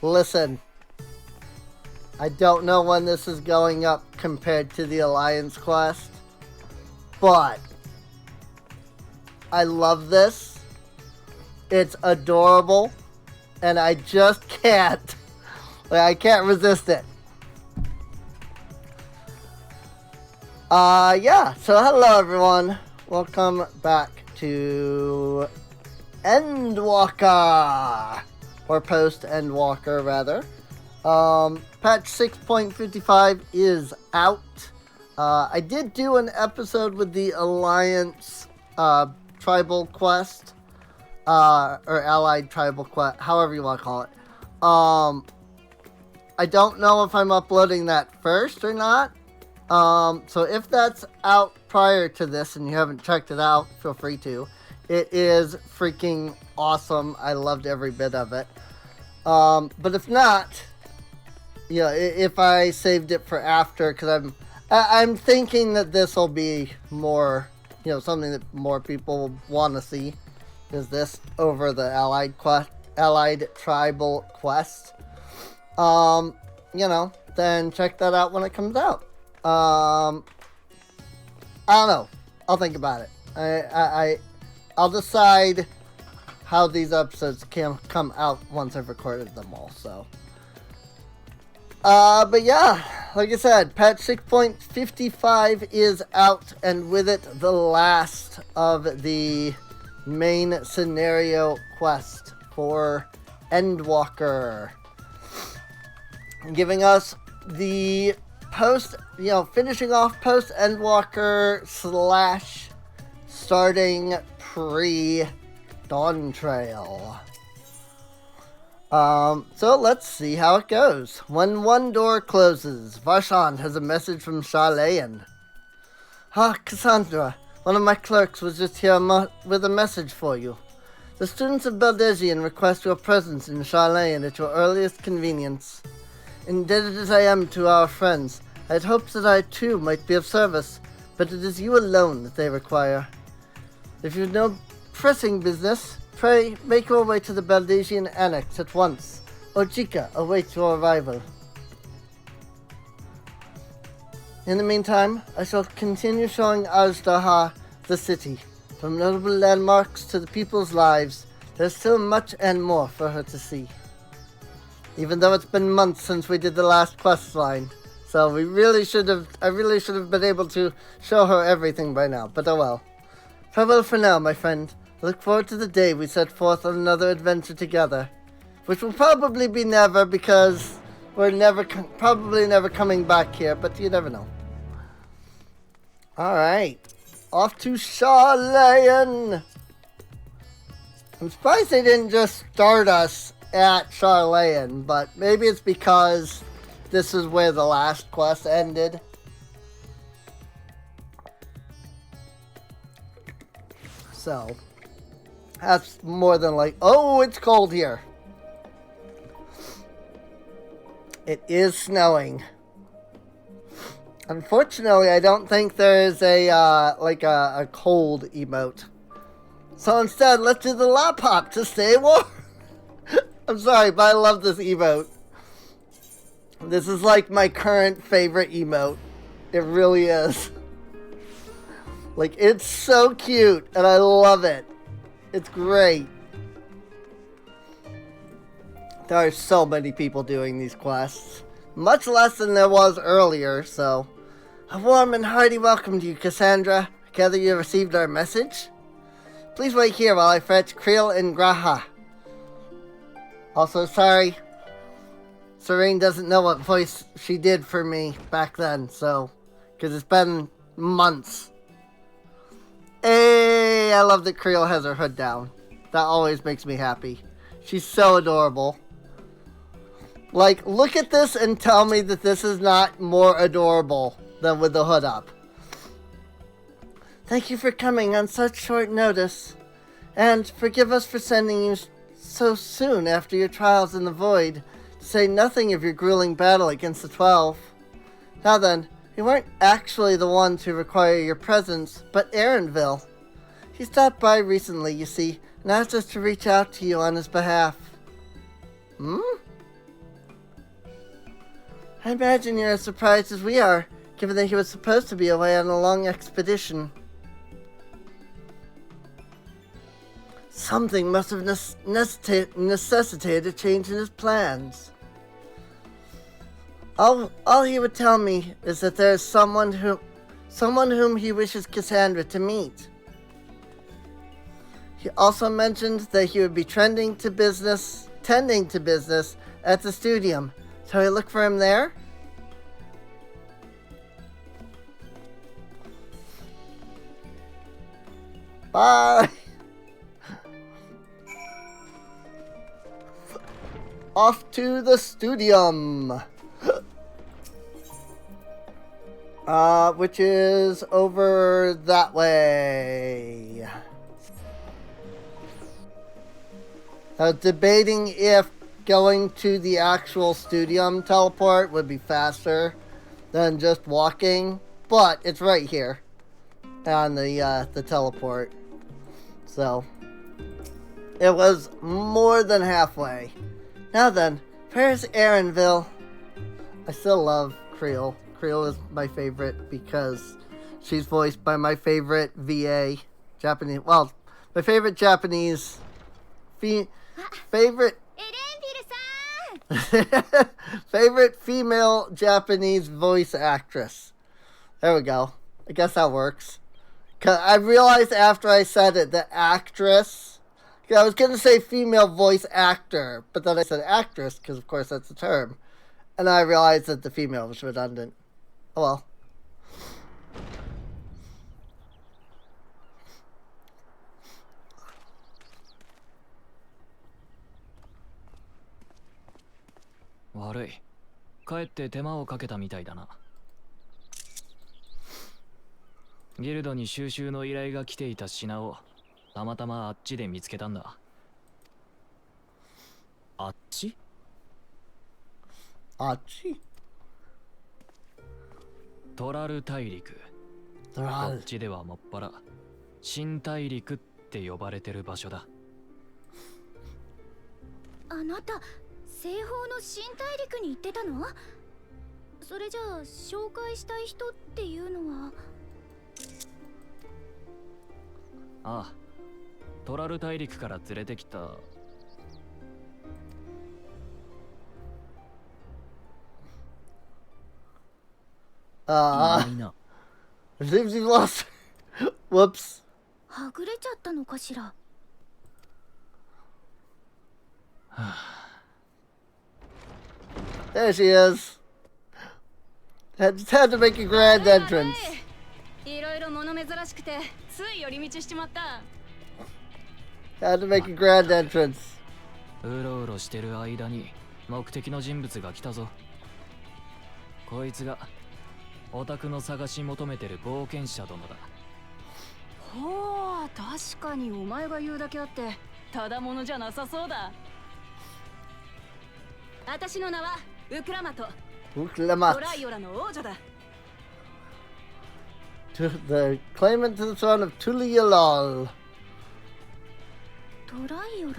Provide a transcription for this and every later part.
Listen, I don't know when this is going up compared to the Alliance quest, but I love this. It's adorable, and I just can't. I can't resist it. Yeah, so hello everyone. Welcome back to Endwalker. Or post-Endwalker, rather. Patch 6.55 is out. I did do an episode with the Alliance Tribal Quest. Or Allied Tribal Quest, however you want to call it. I don't know if I'm uploading that first or not. So if that's out prior to this and you haven't checked it out, feel free to. It is freaking awesome. I loved every bit of it. But if not, yeah, if I saved it for after, because I'm thinking that this will be more, something that more people want to see, is this over the Allied Tribal Quest. Then check that out when it comes out. I don't know. I'll think about it. I'll decide how these episodes can come out once I've recorded them all, so. But yeah, like I said, patch 6.55 is out, and with it, the last of the main scenario quest for Endwalker. Giving us the finishing off post-Endwalker / starting pre-Dawn Trail. So let's see how it goes. When one door closes, Varshan has a message from Charlayan. Kassandra, one of my clerks was just here with a message for you. The students of Baldesion request your presence in Charlayan at your earliest convenience. Indebted as I am to our friends, I had hoped that I too might be of service, but it is you alone that they require. If you have no pressing business, pray make your way to the Baldesian Annex at once. Ojika awaits your arrival. In the meantime, I shall continue showing Ajdaha the city. From notable landmarks to the people's lives, there's still much and more for her to see. Even though it's been months since we did the last quest line, so I really should have been able to show her everything by now, but oh well. Farewell for now, my friend. I look forward to the day we set forth on another adventure together. Which will probably be never, because we're probably never coming back here, but you never know. Alright. Off to Charlayan! I'm surprised they didn't just start us at Charlayan, but maybe it's because this is where the last quest ended. So, that's more than oh, it's cold here. It is snowing. Unfortunately, I don't think there's a cold emote. So instead, let's do the lap hop to stay warm. I'm sorry, but I love this emote. This is like my current favorite emote. It really is. It's so cute, and I love it. It's great. There are so many people doing these quests. Much less than there was earlier, so. A warm and hearty welcome to you, Kassandra. I gather you received our message? Please wait here while I fetch Creel and Graha. Also, sorry. Serene doesn't know what voice she did for me back then, so. Because it's been months. Hey, I love that Creel has her hood down. That always makes me happy. She's so adorable. Look at this and tell me that this is not more adorable than with the hood up. Thank you for coming on such short notice. And forgive us for sending you so soon after your trials in the void, to say nothing of your grueling battle against the 12. Now then, we weren't actually the ones who require your presence, but Aaronville. He stopped by recently, you see, and asked us to reach out to you on his behalf. I imagine you're as surprised as we are, given that he was supposed to be away on a long expedition. Something must have necessitated a change in his plans. All he would tell me is that there is someone whom he wishes Kassandra to meet. He also mentioned that he would be tending to business at the studium. Shall we look for him there? Bye! Off to the studium! Which is over that way. I was debating if going to the actual studium teleport would be faster than just walking, but it's right here on the teleport. So it was more than halfway. Now then, where's Erinville? I still love Creel. Creel is my favorite because she's voiced by my favorite VA Japanese. Well, my favorite Japanese favorite favorite female Japanese voice actress. There we go. I guess that works. 'Cause I realized after I said it, the actress. I was gonna say female voice actor, but then I said actress because, of course, that's the term, and I realized that the female was redundant. Oh well.悪い。帰って手間をかけたみたいだな。ギルドに収集の依頼が来ていた品をたまたまあっちで見つけたんだ。あっち？あっち？トラル大陸。こっちではもっぱら新大陸って呼ばれてる場所だ。あなた、西方の新大陸に行ってたの？それじゃあ紹介したい人っていうのは？ああ、トラル大陸から連れてきた。Seems you lost. Whoops. はぐれちゃったのかしら。There she is. Just had to make a grand entrance. いろいろ物珍しくてつい寄り道しちまった。Had to make a grand entrance. うろうろしてる間に目的の人物が来たぞ。こいつがオタクの探し求めてる冒険者殿だ。ほう、確かにお前が言うだけあってただものじゃなさそうだ。私の名はウクラマト。トライオラの王女だ。The claimant to the throne of Tulialal. トライオラ。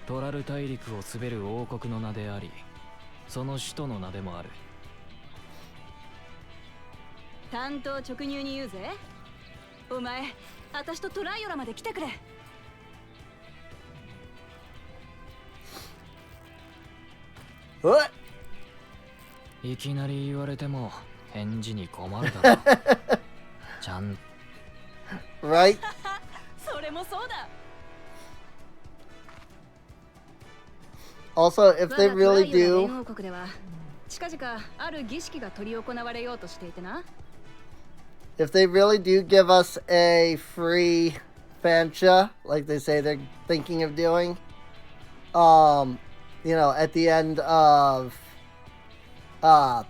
トラル大陸を滑る王国の名であり、その首都の名でもある。担当直入に言うぜ。お前、私とトライオラまで来てくれ。What? いきなり言われても返事に困るだろ。ちゃん。Right? それもそうだ。Also, if they really do, 王国では近々ある儀式が執り行われようとしていてな。if they really do give us a free fancha, like they say they're thinking of doing, you know, at the end of, or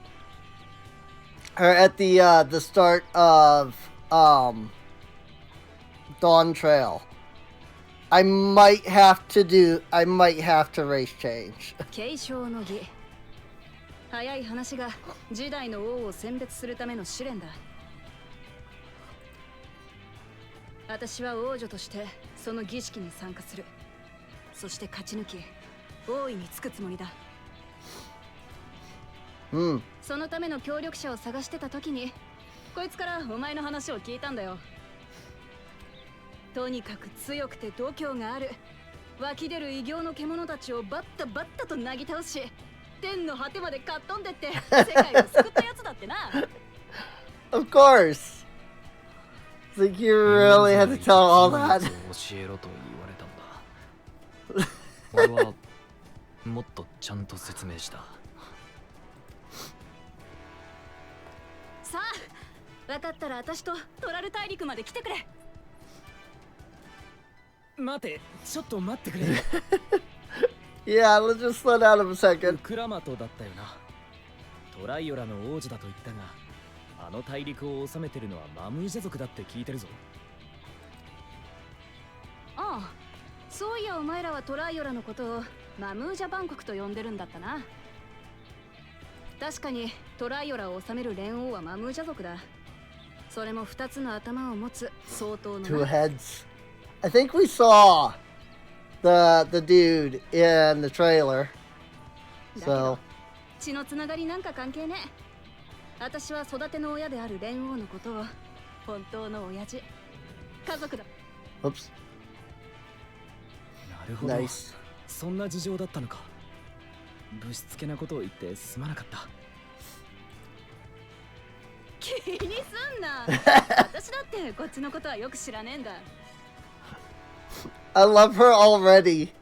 at the start of, Dawn Trail, I might have to race change. 継承の儀。早い話が時代の王を選別するための試練だ。私は王女としてその儀式に参加する。そして勝ち抜き王位につくつもりだ。そのための協力者を探してた時にこいつからお前の話を聞いたんだよ。とにかく強くて度胸がある湧き出る異形の獣たちをバッタバッタとなぎ倒し天の果てまでかっ飛んでって世界を救ったやつだってな。Of course. It's like you really had to tell all that. 教えろと言われたんだ。俺はもっとちゃんと説明した。さあ、分かったら私とトラル大陸まで来てくれ。待て、ちょっと待ってくれ。Yeah, let's just slow down a second. クラマトだったよな。トライオラの王子だと言ったが、あの大陸を治めてるのはマムージャ族だって聞いてるぞ。ああ、そういやお前らはトライオラのことをマムージャ万国と呼んでるんだったな。確かにトライオラを治める連王はマムージャ族だ。それも2つの頭を持つ相当の Two heads. I think we saw the dude in the trailer. だけど So 血のつながりなんか関係ねえ。私は育ての親である連王のことを本当の親父家族だ。 oops. なるほど。Nice. そんな事情だったのか。ぶしつけなことを言ってすまなかった。気にすんな。私だってこっちのことはよく知らねえんだ。 I love her already.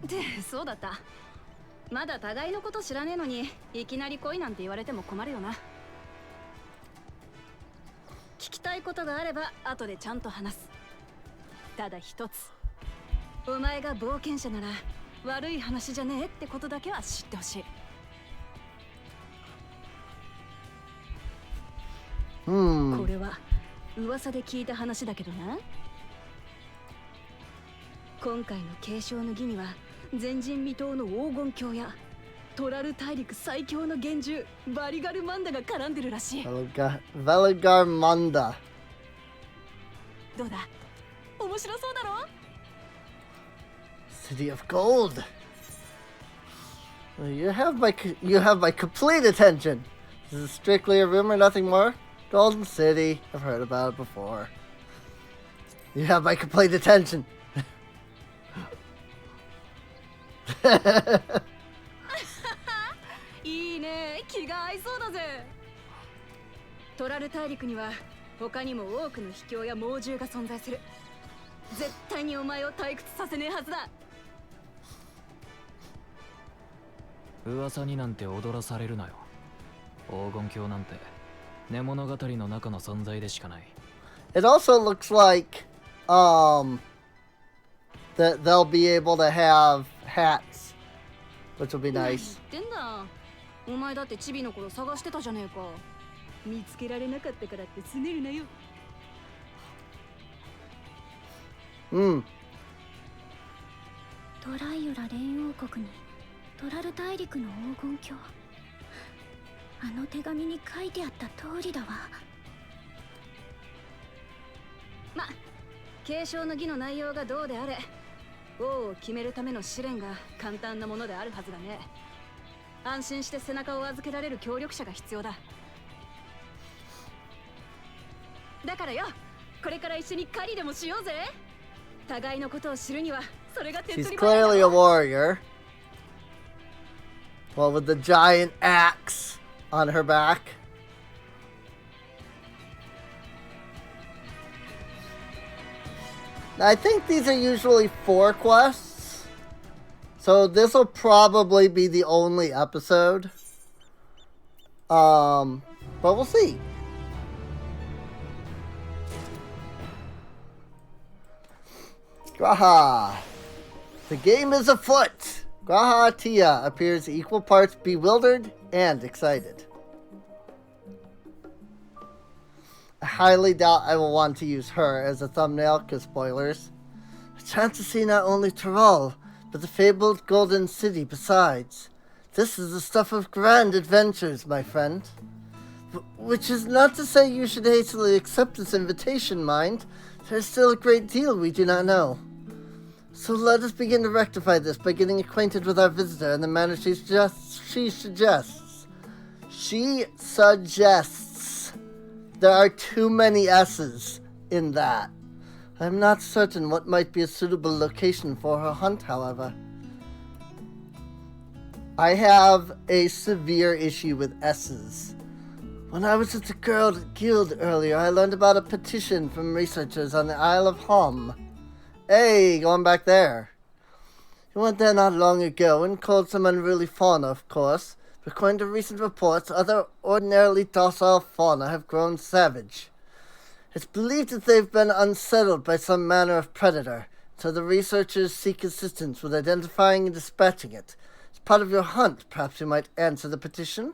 で、そうだった。まだ互いのこと知らねえのにいきなり恋なんて言われても困るよな。聞きたいことがあれば後でちゃんと話す。ただ一つ、お前が冒険者なら悪い話じゃねえってことだけは知ってほしい。これは噂で聞いた話だけどな。今回の継承の儀には前人未到の黄金鏡やトラル大陸最強の幻獣バリガルマンダが絡んでるらしい。Veligarmanda. どうだ、面白そうだろ。 City of Gold. Well, you have my complete attention. This is strictly a rumor, nothing more. Golden City. I've heard about it before. You have my complete attention. いいね、気が合いそうだぜ。トラル大陸には他にも多くの秘境や猛獣が存在する。絶対にお前を退屈させねえはずだ。噂になんて踊らされるなよ。黄金鏡なんて寝物語の中の存在でしかない。 It also looks like that they'll be able to have hats, which will be 何 nice. 言ってんだ。お前だってチビの頃探してたじゃねえか。見つけられなかったからってすねるなよ。トライオラ連王国にトラル大陸の黄金鏡。あの手紙に書いてあった通りだわ。ま、継承の儀の内容がどうであれ、王を決めるための試練が簡単なものであるはずだね。安心して背中を預けられる協力者が必要だ。だからよ、これから一緒に狩りでもしようぜ。互いのことを知るにはそれが手っ She's 取り早いだ clearly a ろ。 warrior. Well, with the giant axe on her back. I think these are usually 4 quests. So this will probably be the only episode. But we'll see. Graha. The game is afoot. Graha Tia appears equal parts bewildered and excited. I highly doubt I will want to use her as a thumbnail, because spoilers. A chance to see not only Tyrol, but the fabled Golden City besides. This is the stuff of grand adventures, my friend. Which is not to say you should hastily accept this invitation, mind. There's still a great deal we do not know. So let us begin to rectify this by getting acquainted with our visitor in the manner she suggests. She suggests. There are too many S's in that. I'm not certain what might be a suitable location for her hunt, however. I have a severe issue with S's. When I was at the guild earlier, I learned about a petition from researchers on the Isle of Hom. Hey, going back there. He went there not long ago and called some unruly fauna, of course. But according to recent reports, other ordinarily docile fauna have grown savage. It's believed that they've been unsettled by some manner of predator, so the researchers seek assistance with identifying and dispatching it. As part of your hunt, perhaps you might answer the petition?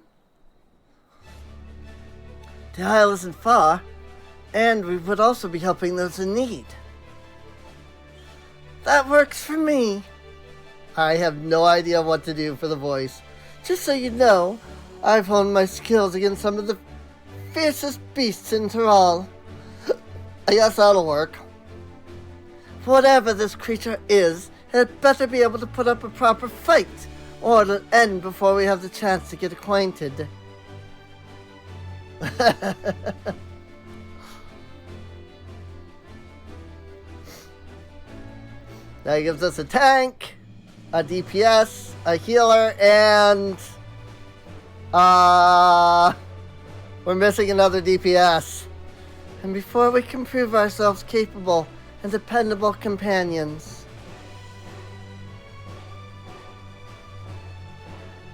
The isle isn't far, and we would also be helping those in need. That works for me. I have no idea what to do for the voice. Just so you know, I've honed my skills against some of the fiercest beasts in Tyrol. I guess that'll work. Whatever this creature is, it better be able to put up a proper fight, or it'll end before we have the chance to get acquainted. That gives us a tank, a DPS, a healer, and we're missing another DPS. And before we can prove ourselves capable and dependable companions.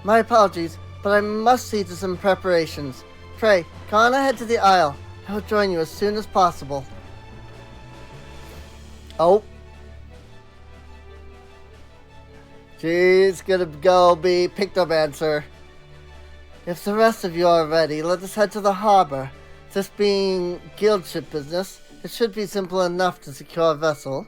My apologies, but I must see to some preparations. Pray, come on ahead to the Isle. I will join you as soon as possible. Oh. She's gonna go be Pictomancer. If the rest of you are ready, let us head to the harbor. This being guild ship business, it should be simple enough to secure a vessel.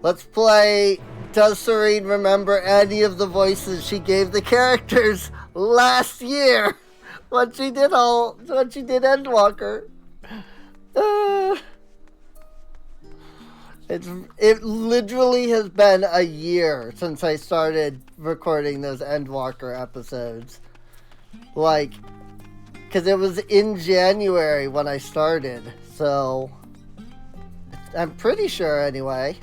Let's play. Does Serene remember any of the voices she gave the characters last year when she did Endwalker? It literally has been a year since I started recording those Endwalker episodes. Like, because it was in January when I started, so I'm pretty sure anyway.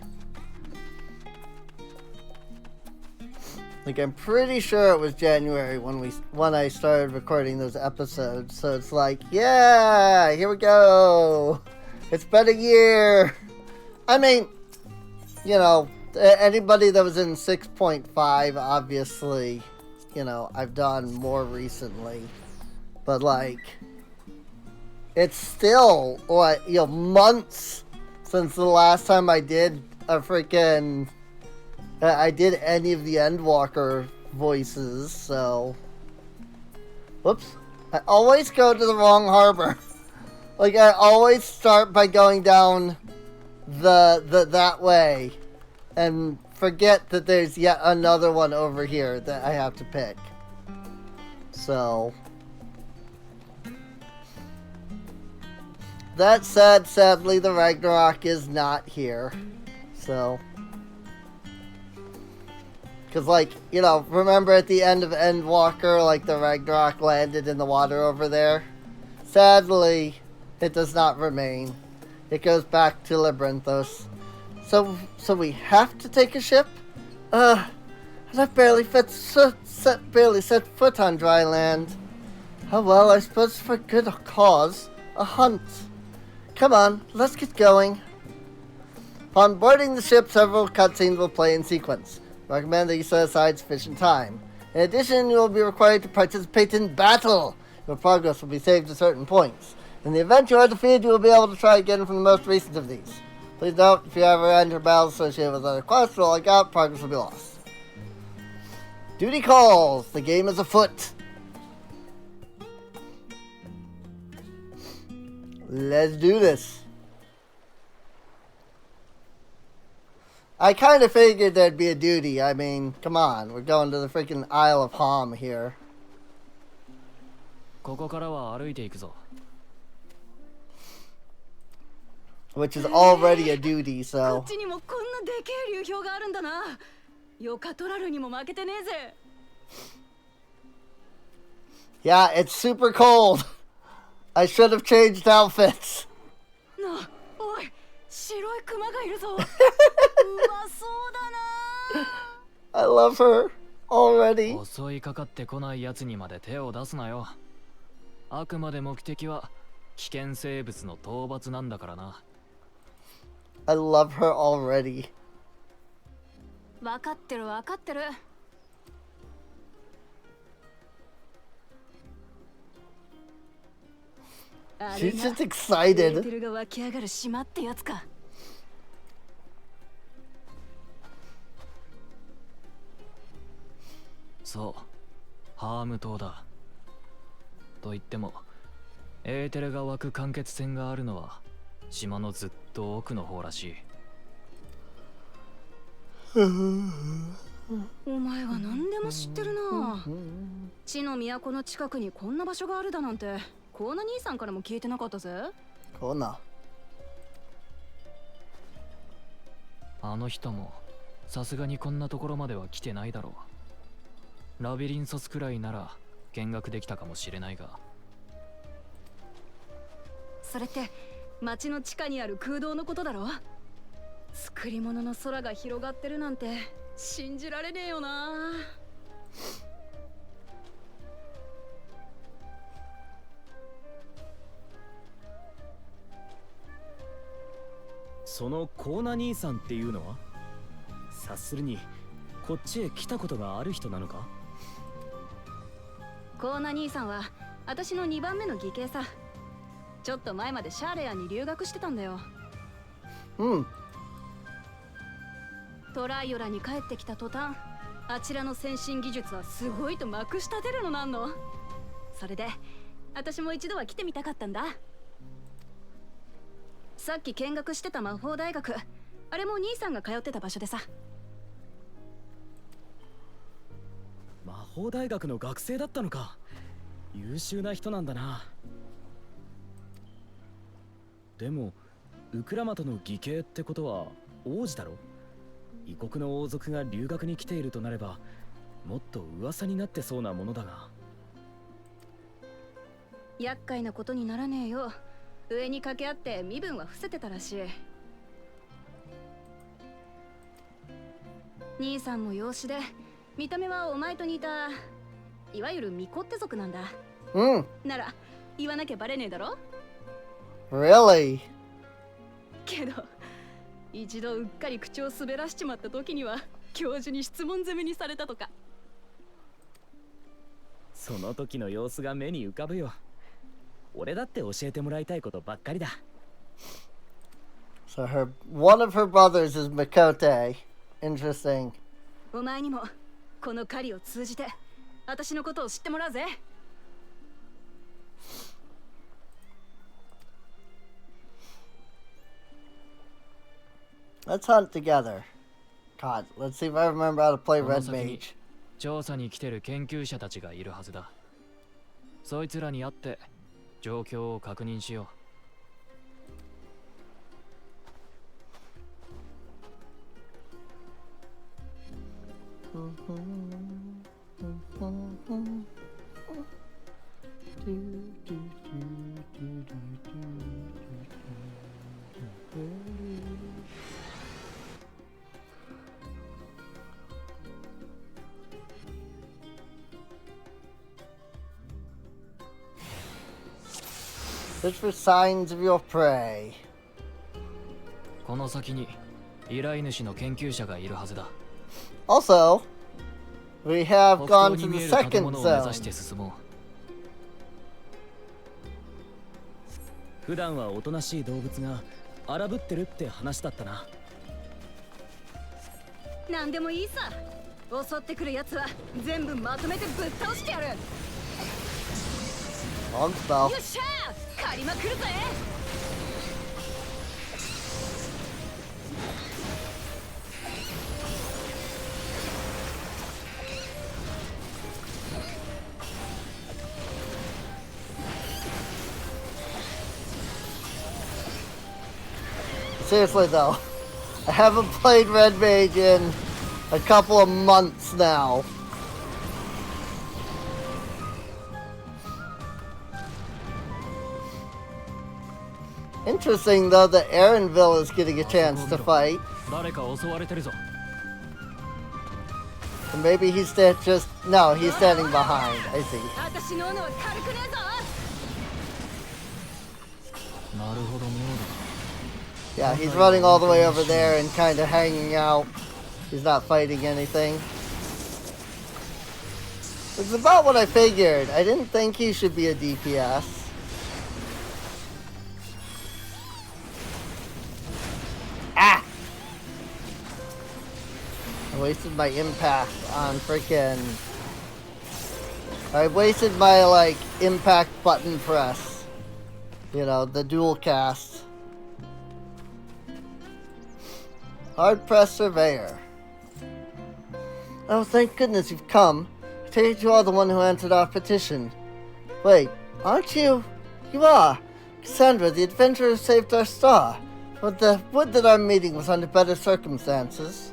Like, I'm pretty sure it was January when I started recording those episodes. So it's like, yeah, here we go. It's been a year. I mean, you know, anybody that was in 6.5, obviously, you know, I've done more recently. But, like, it's still, what, you know, months since the last time I did a freaking... I did any of the Endwalker voices, so... Whoops. I always go to the wrong harbor. Like, I always start by going down that way. And forget that there's yet another one over here that I have to pick. So... That said, sadly, the Ragnarok is not here. So... Because, like, you know, remember at the end of Endwalker, like, the Ragnarok landed in the water over there? Sadly, it does not remain. It goes back to Labyrinthos. So we have to take a ship? And I've barely set foot on dry land. Oh well, I suppose for good cause. A hunt. Come on, let's get going. Upon boarding the ship, several cutscenes will play in sequence. Recommend that you set aside sufficient time. In addition, you will be required to participate in battle. Your progress will be saved at certain points. In the event you are defeated, you will be able to try again from the most recent of these. Please note, if you ever enter battles associated with other quests or like out, progress will be lost. Duty calls. The game is afoot. Let's do this. I kind of figured there'd be a duty. I mean, come on. We're going to the freaking Isle of Hom here. ここからは歩いていくぞ。which is already a duty, こ so っちにもこんなでけえ流氷があるんだな。ヨカトラルにも負けてねえぜ。 yeah, it's super cold. I should have changed outfits. なあ、おい、白いクマがいるぞ。うまそうだな。 I love her already. 襲いかかってこないやつにまで手を出すなよ。あくまで目的は危険生物の討伐なんだからな。 I love her already. 分かってる分かってる。あれ She's が just エーテ excited. ルが湧き上がる島ってやつか。そうハーム島だ。と言ってもエーテルが湧く間欠泉があるのは島のずっと奥の方らしい。お前は何でも知ってるな。地の都の近くにこんな場所があるだなんてコーナ兄さんからも聞いてなかったぜ。 Kona. あの人もさすがにこんなところまでは来てないだろう。ラビリンソスくらいなら見学できたかもしれないが。それって町の地下にある空洞のことだろ。作り物の空が広がってるなんて信じられねえよな。そのコーナ兄さんっていうのは察するにこっちへ来たことがある人なのか。コーナ兄さんは私の2番目の義兄さ。ちょっと前までシャーレアに留学してたんだよ。トライオラに帰ってきた途端、あちらの先進技術はすごいとまくし立てるのなんの。それで私も一度は来てみたかったんだ。さっき見学してた魔法大学、あれも兄さんが通ってた場所でさ。魔法大学の学生だったのか。優秀な人なんだな。でもウクラマトの義兄ってことは王子だろ。異国の王族が留学に来ているとなればもっと噂になってそうなものだが。厄介なことにならねえよ。上に掛け合って身分は伏せてたらしい。兄さんも養子で、見た目はお前と似たいわゆる巫女って族なんだ。なら言わなきゃバレねえだろ。 Really? けど一度うっかり口を滑らしちまった時には教授に質問攻めにされたとか。その時の様子が目に浮かぶよ。俺だって教えてもらいたいことばっかりだ。 So one of her brothers is Mikote. Interesting. お前にもこの狩りを通じて私のことを知ってもらうぜ。 Let's hunt together. God, let's see if I remember how to play この Red 先に Mage. 調査に来てる研究者たちがいるはずだ。そいつらに会って状況を確認しよSearch for signs of your prey. う。この先に依頼主の研究者がいるはずだ。 Also, we have 北東 gone に to 見 the える建 second 物を目指し zone. て進もう。普段はおとなしい動物が荒ぶってるって話だったな。何でもいいさ。襲ってくるやつは全部まとめてぶっ倒してやる。 Long spell. よっしゃー、狩りまくるぜ。 Nice. Seriously though, I haven't played Red Mage in a couple of months now. Interesting though that Aaronville is getting a chance to fight. 誰か襲われてるぞ。 And maybe he's just... No, he's standing behind. I see. 私の斧は軽くねえぞ。なるほど、妙 Yeah, he's running all the way over there and kind of hanging out. He's not fighting anything. It's about what I figured. I didn't think he should be a DPS. Ah! I wasted my impact on freaking... I wasted my, like, impact button press. You know, the dual cast. Hard press surveyor. Oh, thank goodness you've come. I take it you are the one who answered our petition. Wait, aren't you? You are. Kassandra, the adventurer who saved our star. Would that our meeting was under better circumstances.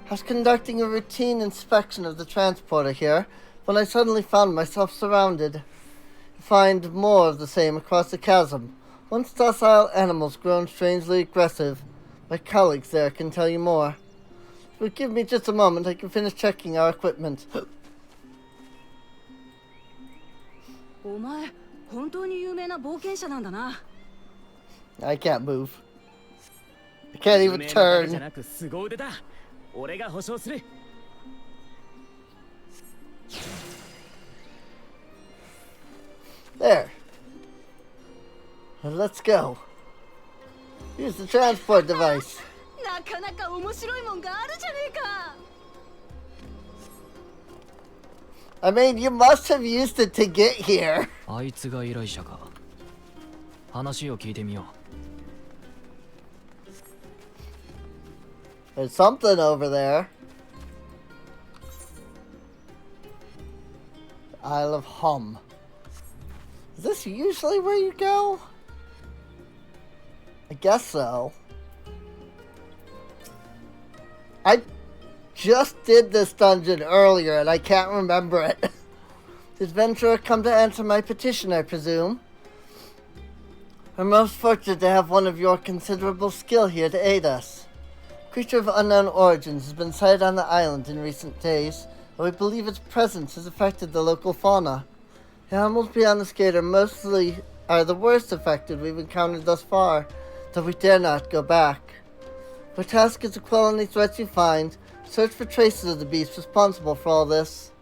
I was conducting a routine inspection of the transporter here when I suddenly found myself surrounded. I find more of the same across the chasm. Once docile animals grown strangely aggressive. My colleagues there can tell you more. If you give me just a moment, I can finish checking our equipment. お前、本当に有名な冒険者なんだな。I can't move. I can't even じゃ turn. なく凄腕だ。俺が保証する。 There. Let's go. Use the transport device. なかなか面白いもんがあるじゃねえか。 I mean, you must have used it to get here. あいつが依頼者か。話を聞いてみよう。 There's something over there. Isle of Hum. Is this usually where you go? I guess so. I just did this dungeon earlier and I can't remember it. The adventurer come to answer my petition, I presume. We're most fortunate to have one of your considerable skill here to aid us. A creature of unknown origins has been sighted on the island in recent days, and we believe its presence has affected the local fauna. The animals beyond the skate are the worst affected we've encountered thus far, though we dare not go back. Our task is to quell any threats you find, search for traces of the beast responsible for all this.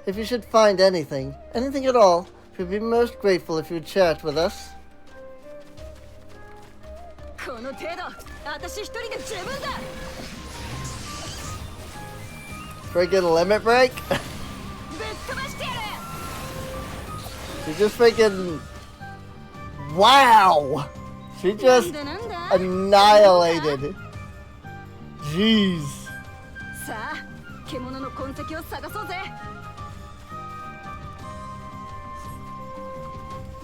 If you should find anything at all, we'd be most grateful if you would share it with us. この程度、私一人で十分だ。 Friggin' limit break? ぶっ飛ばしてやる。 She just freaking... Wow! She just なんだ。 annihilated. Jeez. さあ、獣の痕跡を探そうぜ。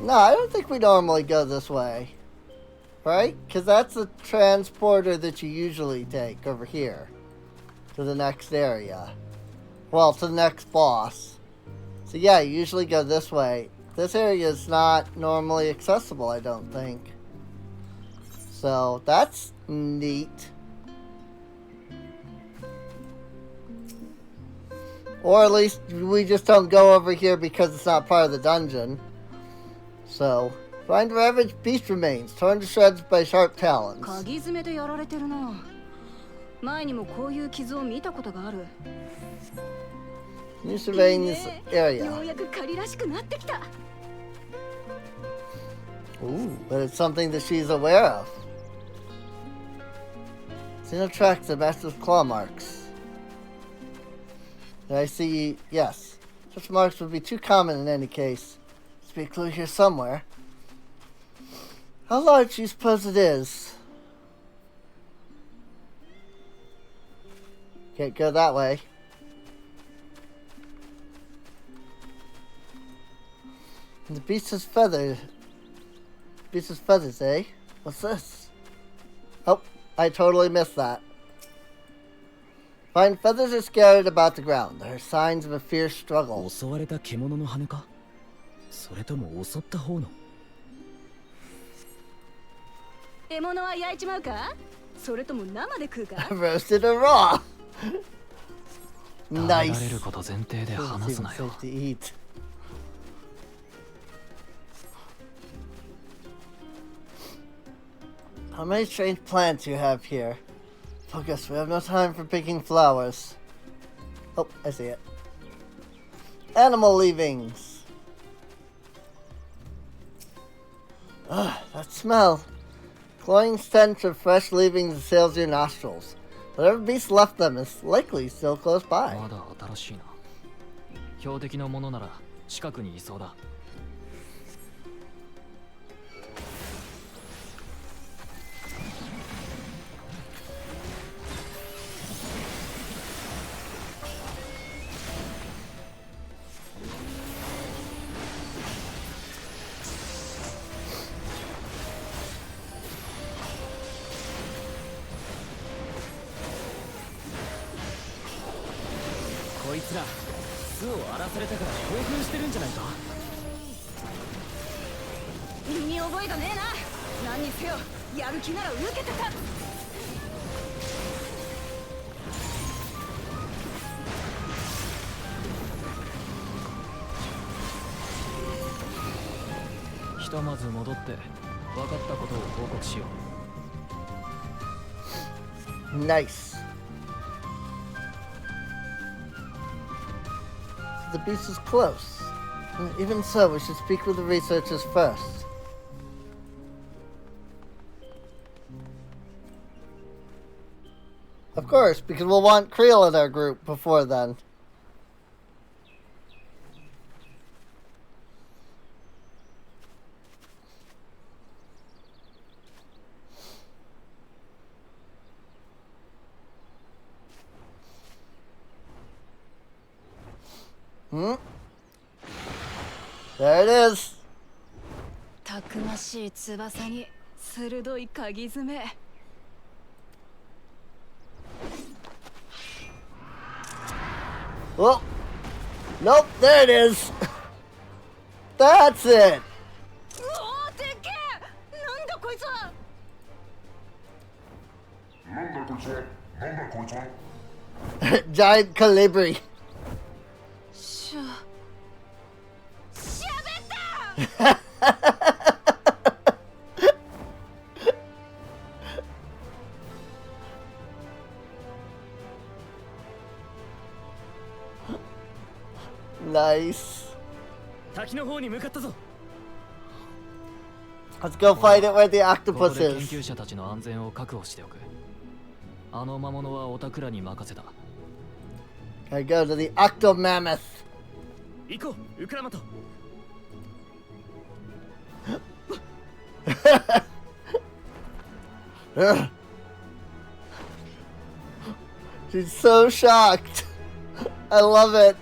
No, I don't think we normally go this way. Right? Because that's the transporter that you usually take over here. To the next area. Well, to the next boss. So yeah, you usually go this way. This area is not normally accessible, I don't think. So, that's neat. Or at least we just don't go over here because it's not part of the dungeon. So, find ravaged beast remains, torn to shreds by sharp talons. 鍵詰めでやられてるな。前にもこういう傷を見たことがある。 You're surveying this よ area. うやく狩りらしくなってきた。 Ooh, but it's something that she's aware of. See no tracks that match with claw marks. And I see, yes. Such marks would be too common in any case. Must be a clue here somewhere. How large do you suppose it is? Can't go that way. And the beast has feathers. Beast has feathers, eh? What's this? Oh, I totally missed that. Find feathers are scattered about the ground. There are signs of a fierce struggle. 襲われた獣の羽か？それとも襲った方の？獲物は焼いちまうか？それとも生で食うか？ Roasted or raw. 食べられ Nice. ること前提で Doesn't 話す seem なよ。 safe to eat. How many strange plants you have here? Focus, we have no time for picking flowers. Oh, I see it. Animal leavings. Ugh, that smell. Cloying stench of fresh leavings assails your nostrils. Whatever beast left them is likely still close by. まだ新しいな。標的のものなら近くにいそうだ。こいつら巣を荒らされたから興奮してるんじゃないか？身に覚えがねえな。何にせよやる気なら受けてた。ひとまず戻って分かったことを報告しよう。 Nice. The beast is close. Even so, we should speak with the researchers first. Of course, because we'll want Creel in our group before then. Hmm? There it is. たくましい翼に鋭い鍵爪。Oh. Nope, there it is. That's it. うおー、でっけえ。なんだこいつは。なんだこいつは。なんだこいつは。Giant Calibri. しゃべった。Nice. 滝の方に向かったぞ。Let's go fight it where the ここ octopus で研 is. 究者たちの安全を確保しておく。あの魔物はオタクらに任せた。I go to the Octo Mammoth. 行こう、ウクラマト。She's so shocked. I love it.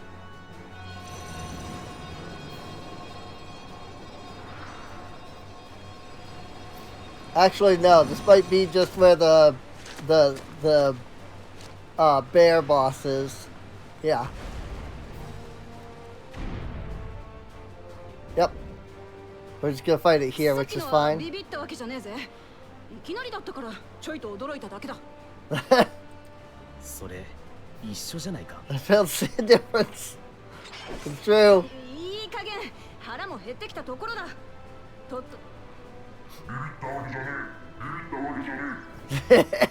Actually, no. This might be just where the bear boss is. Yeah. Yep. We're just gonna fight it here, which is さっきのは fine. ビビったわけじゃねえぜ。いきなりだったからちょいと驚いただけだ。それ一緒じゃないか。 I failed to see a difference. It's true. いい加減腹も減ってきたところだ。とっと。ビビったわけじゃねえ。ビビったわけじゃねえ。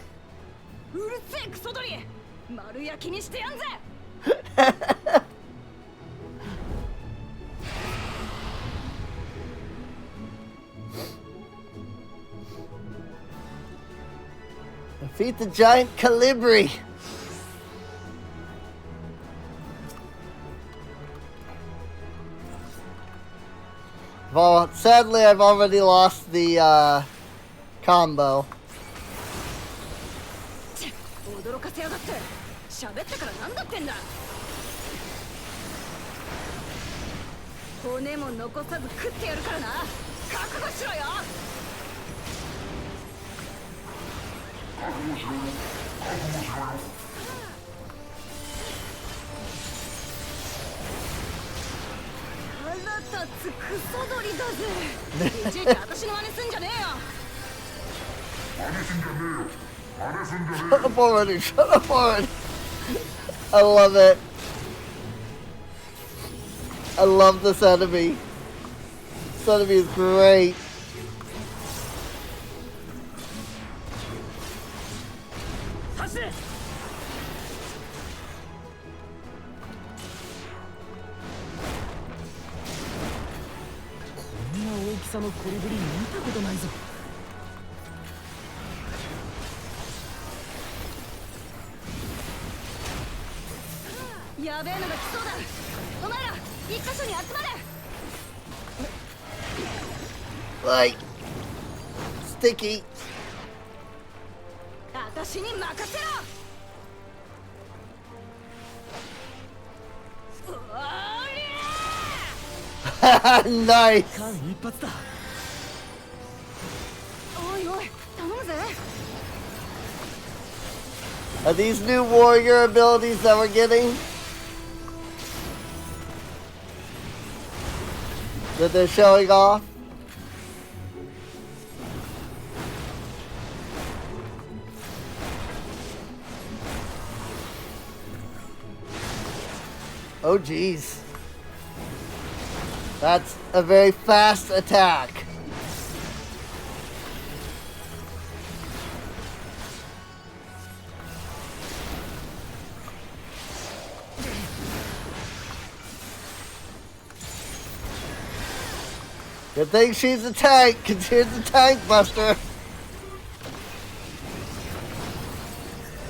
うるせえクソ鳥。丸焼きにしてやんぜ。Defeat the giant Calibri. Well, sadly, I've already lost the combo. 驚かせやがって。喋ったからなんだってんだ。骨も残さず食ってやるからな。覚悟しろよ。腹立つクソ鳥だぜ。いちいち私の真似すんじゃねえよ。真似すんじゃねえよ。真似すんじゃねえ Shut up already! Shut up already! I love it. I love this enemy. This enemy is great. Oh, やべえのが来そうだ。お前ら一箇所に集まれ。 Like sticky. 私に任せろ。Nice. 間一髪だ。おいおい、頼むぜ。 Are these new warrior abilities that we're getting? That they're showing off? Oh geez. That's a very fast attack. Good thing she's a tank, 'cause here's a tank buster.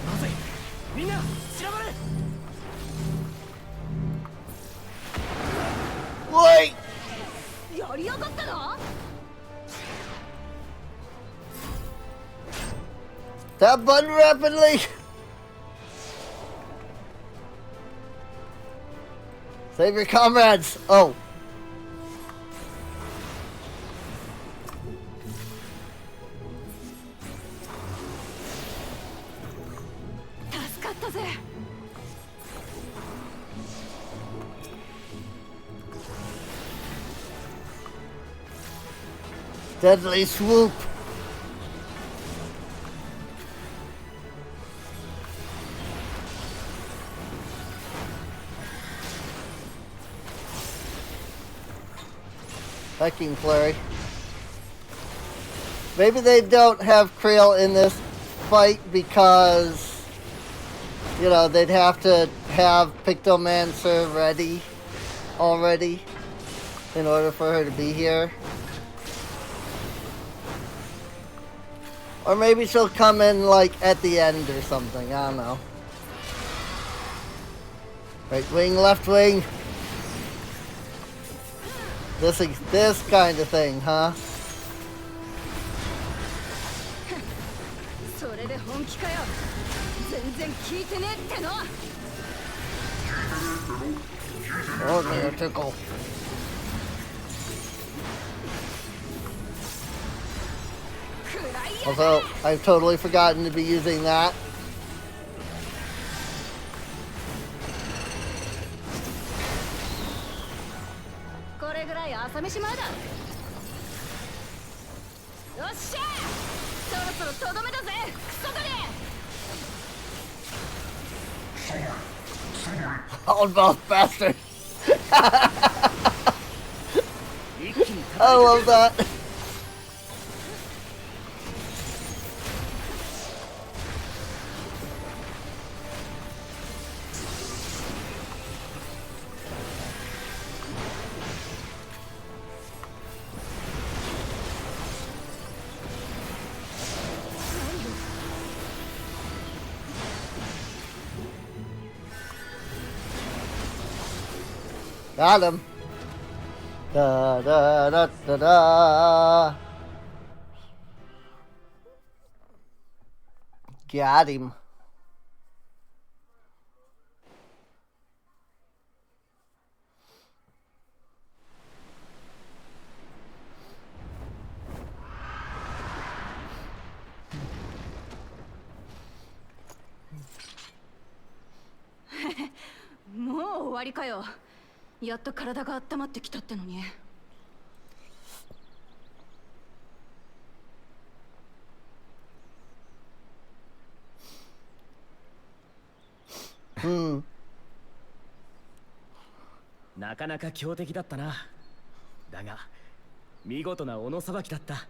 まずい。みんな散らばれ。 Wait! やりやがったな。 That button rapidly! Save your comrades! Oh. Deadly swoop! Fucking flurry. Maybe they don't have Creel in this fight because, you know, they'd have to have Pictomancer ready already in order for her to be here. Or maybe she'll come in like at the end or something, I don't know. Right wing, left wing. This kind of thing, huh? それで本気かよ。全然聞いてねえっての。 Oh, near tickle. Although, I've totally forgotten to be using that. Oh, both bastard! I love that. Got him. Da da da da da. Got him. わりかよ。やっと体が温まってきたってのに。うん。なかなか強敵だったな。だが見事な斧さばきだった。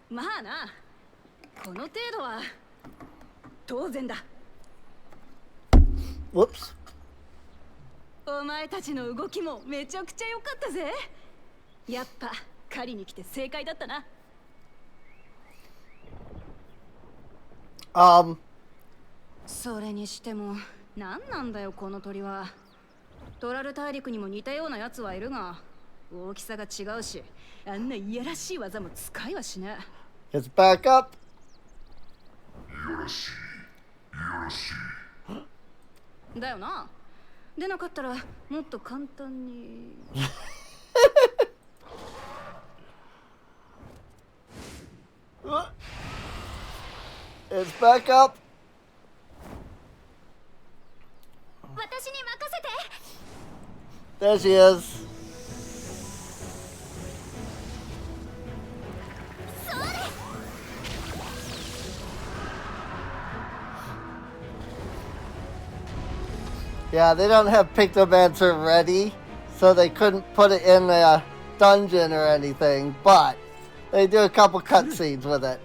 まあな、この程度は当然だ。Whoops. お前たちの動きもめちゃくちゃ良かったぜ。やっぱ狩りに来て正解だったな。それにしても何なんだよこの鳥は。トラル大陸にも似たようなやつはいるが大きさが違うし、あんないやらしい技も使いはしねえ。 It's back up. いやらしい、いやらしい。だよな。でなかったらもっと簡単に。It's back up. 私に任せて。 There she is. Yeah, they don't have Pictomancer ready, so they couldn't put it in a dungeon or anything, but they do a couple cutscenes with it.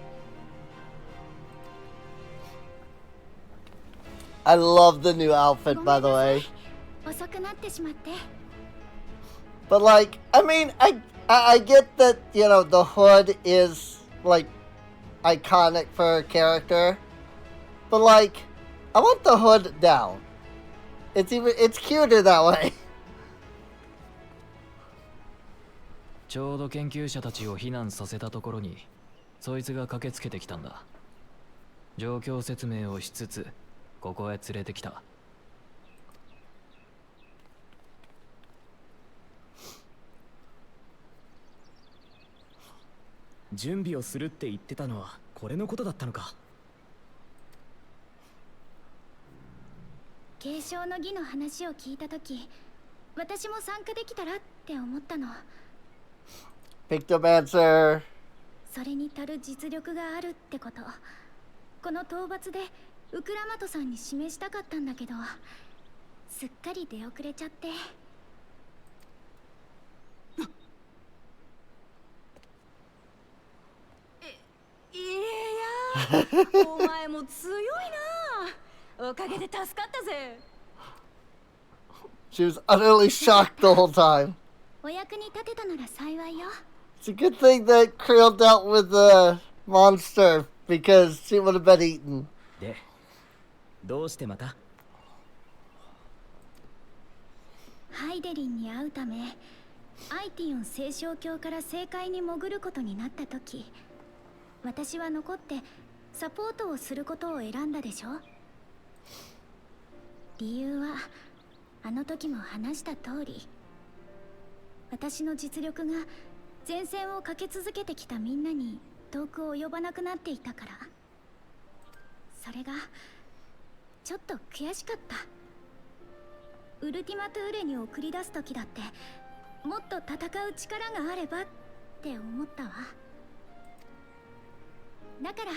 I love the new outfit, by the way. 遅くなってしまって。 But like, I mean, I get that, you know, the hood is like iconic for a character, but like, I want the hood down. It's cuter that way. ちょうど研究者たちを避難させたところにそいつが駆けつけてきたんだ。状況説明をしつつここへ連れてきた。準備をするって言ってたのはこれのことだったのか。継承の儀の話を聞いたとき、私も参加できたらって思ったの。Pictomancer. それに足る実力があるってこと、この討伐でウクラマトさんに示したかったんだけど、すっかり出遅れちゃって。いやお前も強いな。おかげで助かったぜ。She was utterly shocked the whole time. お役に立てたなら幸いよ。 It's a good thing that Creel dealt with the monster because she would have been eaten. で、どうしてまた？ハイデリンに会うため、アイティオン聖唱教から正解に潜ることになったとき、私は残ってサポートをすることを選んだでしょ。理由はあの時も話した通り、私の実力が前線を駆け続けてきたみんなに遠く及ばなくなっていたから。それがちょっと悔しかった。ウルティマトゥーレに送り出す時だってもっと戦う力があればって思ったわ。だから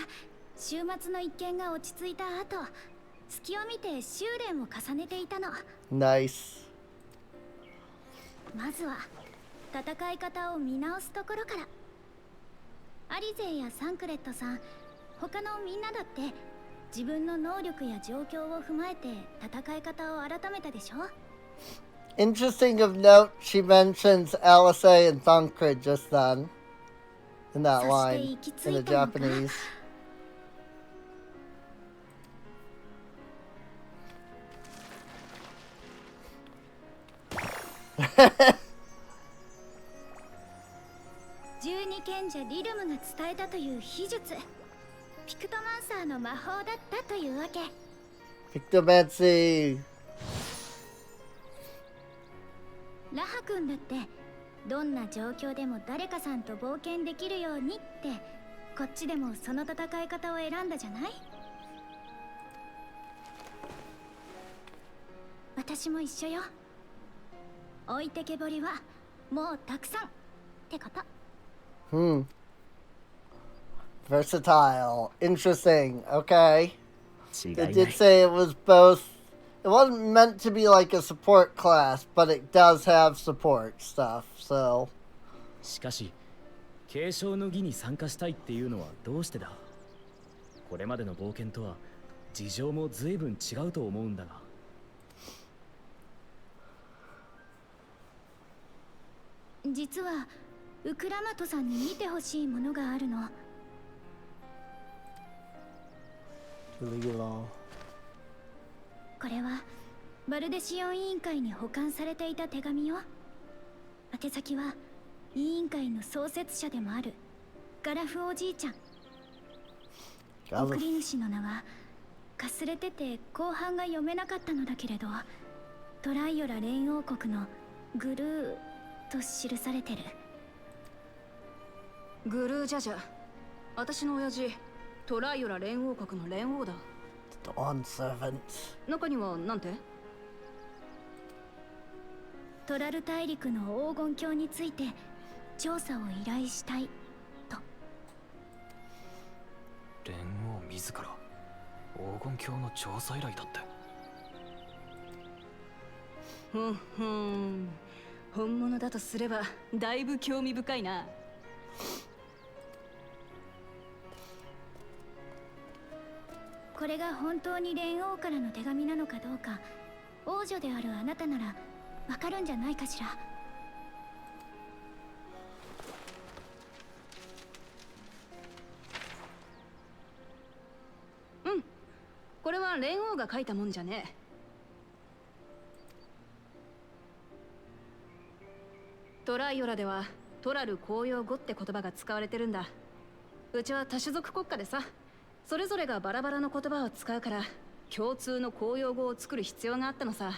週末の一件が落ち着いた後、隙を見て修練を重ねていたの。 Nice. まずは戦い方を見直すところから。アリゼやサンクレットさん、他のみんなだって自分の能力や状況を踏まえて戦い方を改めたでしょ。 Interesting of note, she mentions Alice and Thancred just then. In that line, in the Japanese. 12賢者リルムが伝えたという秘術、ピクトマンサーの魔法だったというわけ。 Pictomancy. ラハ君だってどんな状況でも誰かさんと冒険できるようにってこっちでもその戦い方を選んだじゃない。私も一緒よ。置いてけぼりはもうたくさんってこと。Versatile. Interesting. Okay. 違い It な did い。 say it was both. It wasn't meant to be like a support class, but it does have support stuff, so. しかし継承の儀に参加したいっていうのはどうしてだ。これまでの冒険とは事情も随分違うと思うんだが。実はウクラマトさんに見てほしいものがあるの。これはバルデシオン委員会に保管されていた手紙よ。宛先は委員会の創設者でもあるガラフおじいちゃん。送り主の名はかすれてて後半が読めなかったのだけれど、トライオラ連王国のグルーと記されてる。グルージャジャ、私の親父トライオラ連王国の連王だ。 Dawn Servant. 中にはなんて？トラル大陸の黄金鏡について調査を依頼したいと。連王自ら黄金鏡の調査依頼だって。本物だとすればだいぶ興味深いな。これが本当に連王からの手紙なのかどうか、王女であるあなたならわかるんじゃないかしら。これは連王が書いたもんじゃねえ。トライオラではトラル公用語って言葉が使われてるんだ。うちは多種族国家でさ、それぞれがバラバラの言葉を使うから共通の公用語を作る必要があったのさ。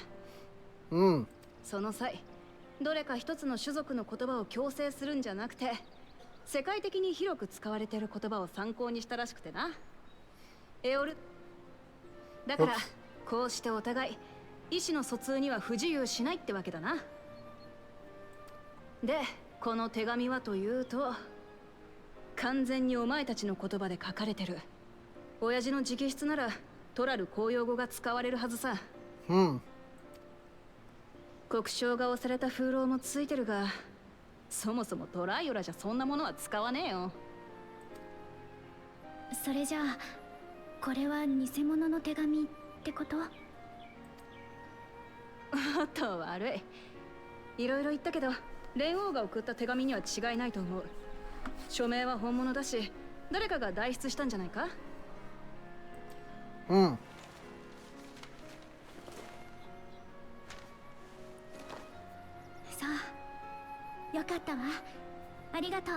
その際どれか一つの種族の言葉を強制するんじゃなくて、世界的に広く使われている言葉を参考にしたらしくてな。エオルだからこうしてお互い意思の疎通には不自由しないってわけだな。でこの手紙はというと、完全にお前たちの言葉で書かれてる。親父の直筆ならトラル公用語が使われるはずさ。国章が押された風浪もついてるが、そもそもトライオラじゃそんなものは使わねえよ。それじゃあこれは偽物の手紙ってこと？おっと悪い。いろいろ言ったけど連王が送った手紙には違いないと思う。署名は本物だし、誰かが代筆したんじゃないか？そう、よかったわ。ありがとう。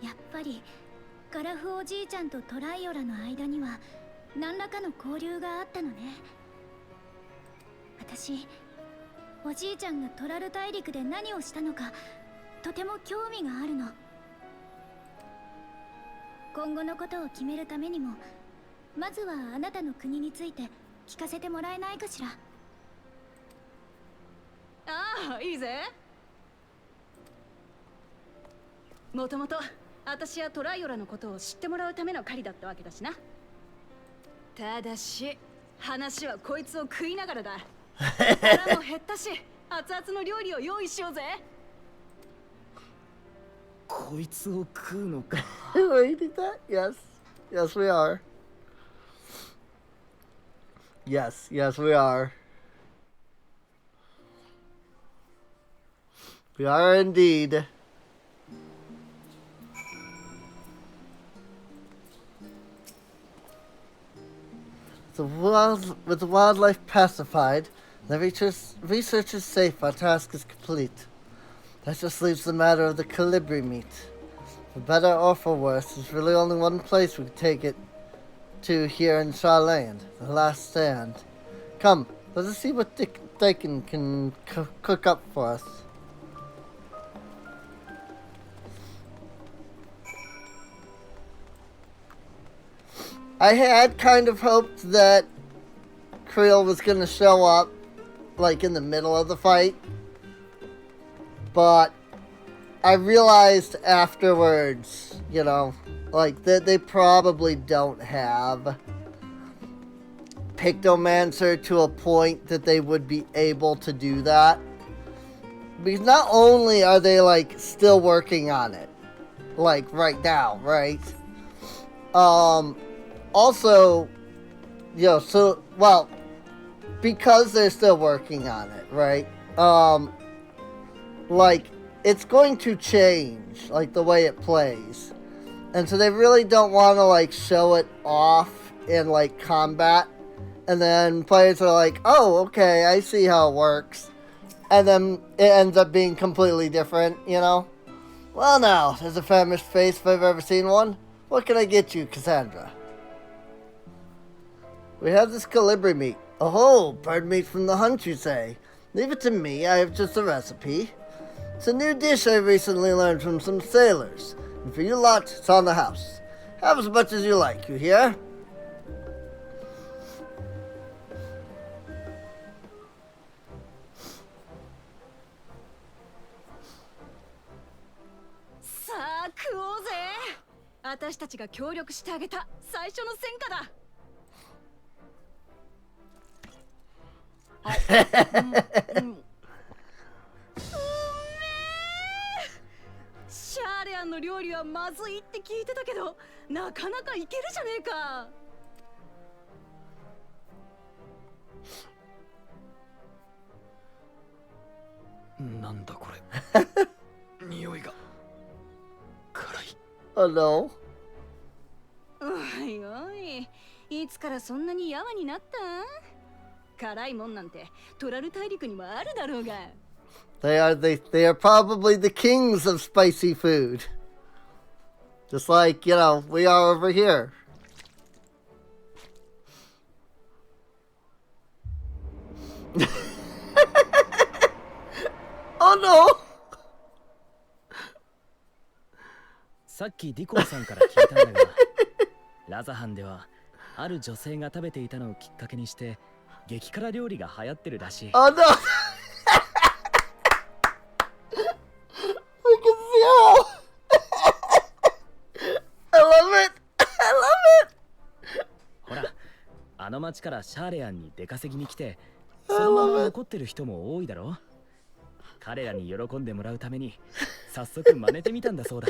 やっぱりガラフおじいちゃんとトライオラの間には何らかの交流があったのね。私、おじいちゃんがトラル大陸で何をしたのかとても興味があるの。今後のことを決めるためにも、まずはあなたの国について聞かせてもらえないかしら。ああ、いいぜ。もともと私やトライオラのことを知ってもらうための狩りだったわけだしな。ただし話はこいつを食いながらだ。腹も減ったし、熱々の料理を用意しようぜ。こいつを食うのか。We did that? Yes. Yes, we are. Yes, we are. We are indeed. With the wildlife pacified, the research is safe, our task is complete. That just leaves the matter of the Calibri meat. For better or for worse, there's really only one place we can take it to here in Charland, the last stand. Come, let us see what Dakin can cook up for us. I had kind of hoped that Creel was going to show up, like, in the middle of the fight. But I realized afterwards, you know, like, that they probably don't have Pictomancer to a point that they would be able to do that. Because not only are they, like, still working on it, like, right now, right? Also, you know, so, well, because they're still working on it, right? Like, it's going to change, like, the way it plays. And so they really don't want to, like, show it off in, like, combat. And then players are like, oh, okay, I see how it works. And then it ends up being completely different, you know? Well, now, there's a famished face if I've ever seen one. What can I get you, Kassandra? We have this Calibri meat. Oh, bird meat from the hunt, you say? Leave it to me, I have just a recipe. It's a new dish I recently learned from some sailors. And for you lot, it's on the house. Have as much as you like, you hear?さあ食おうぜ。私たちが協力してあげた最初の戦果だ。シャーレアンの料理はまずいって聞いてたけど、なかなかいけるじゃねえか。なんだこれ。匂いが辛い。Oh no. おいおい、いつからそんなにやわになった？辛いもんなんてトラル大陸にもあるだろうが。They are probably the kings of spicy food. Just like, you know, we are over here. Oh no! さっきディコンさんから聞いたんだが、ラザハンではある女性が食べていたのをきっかけにして激辛料理が流行ってるらしい。Oh no! Look at Zero! I love it! I love it! ほら、あの町からシャーレアンに出稼ぎに来て、そのまま残ってる人も多いだろ。彼らに喜んでもらうために早速真似てみたんだそうだ。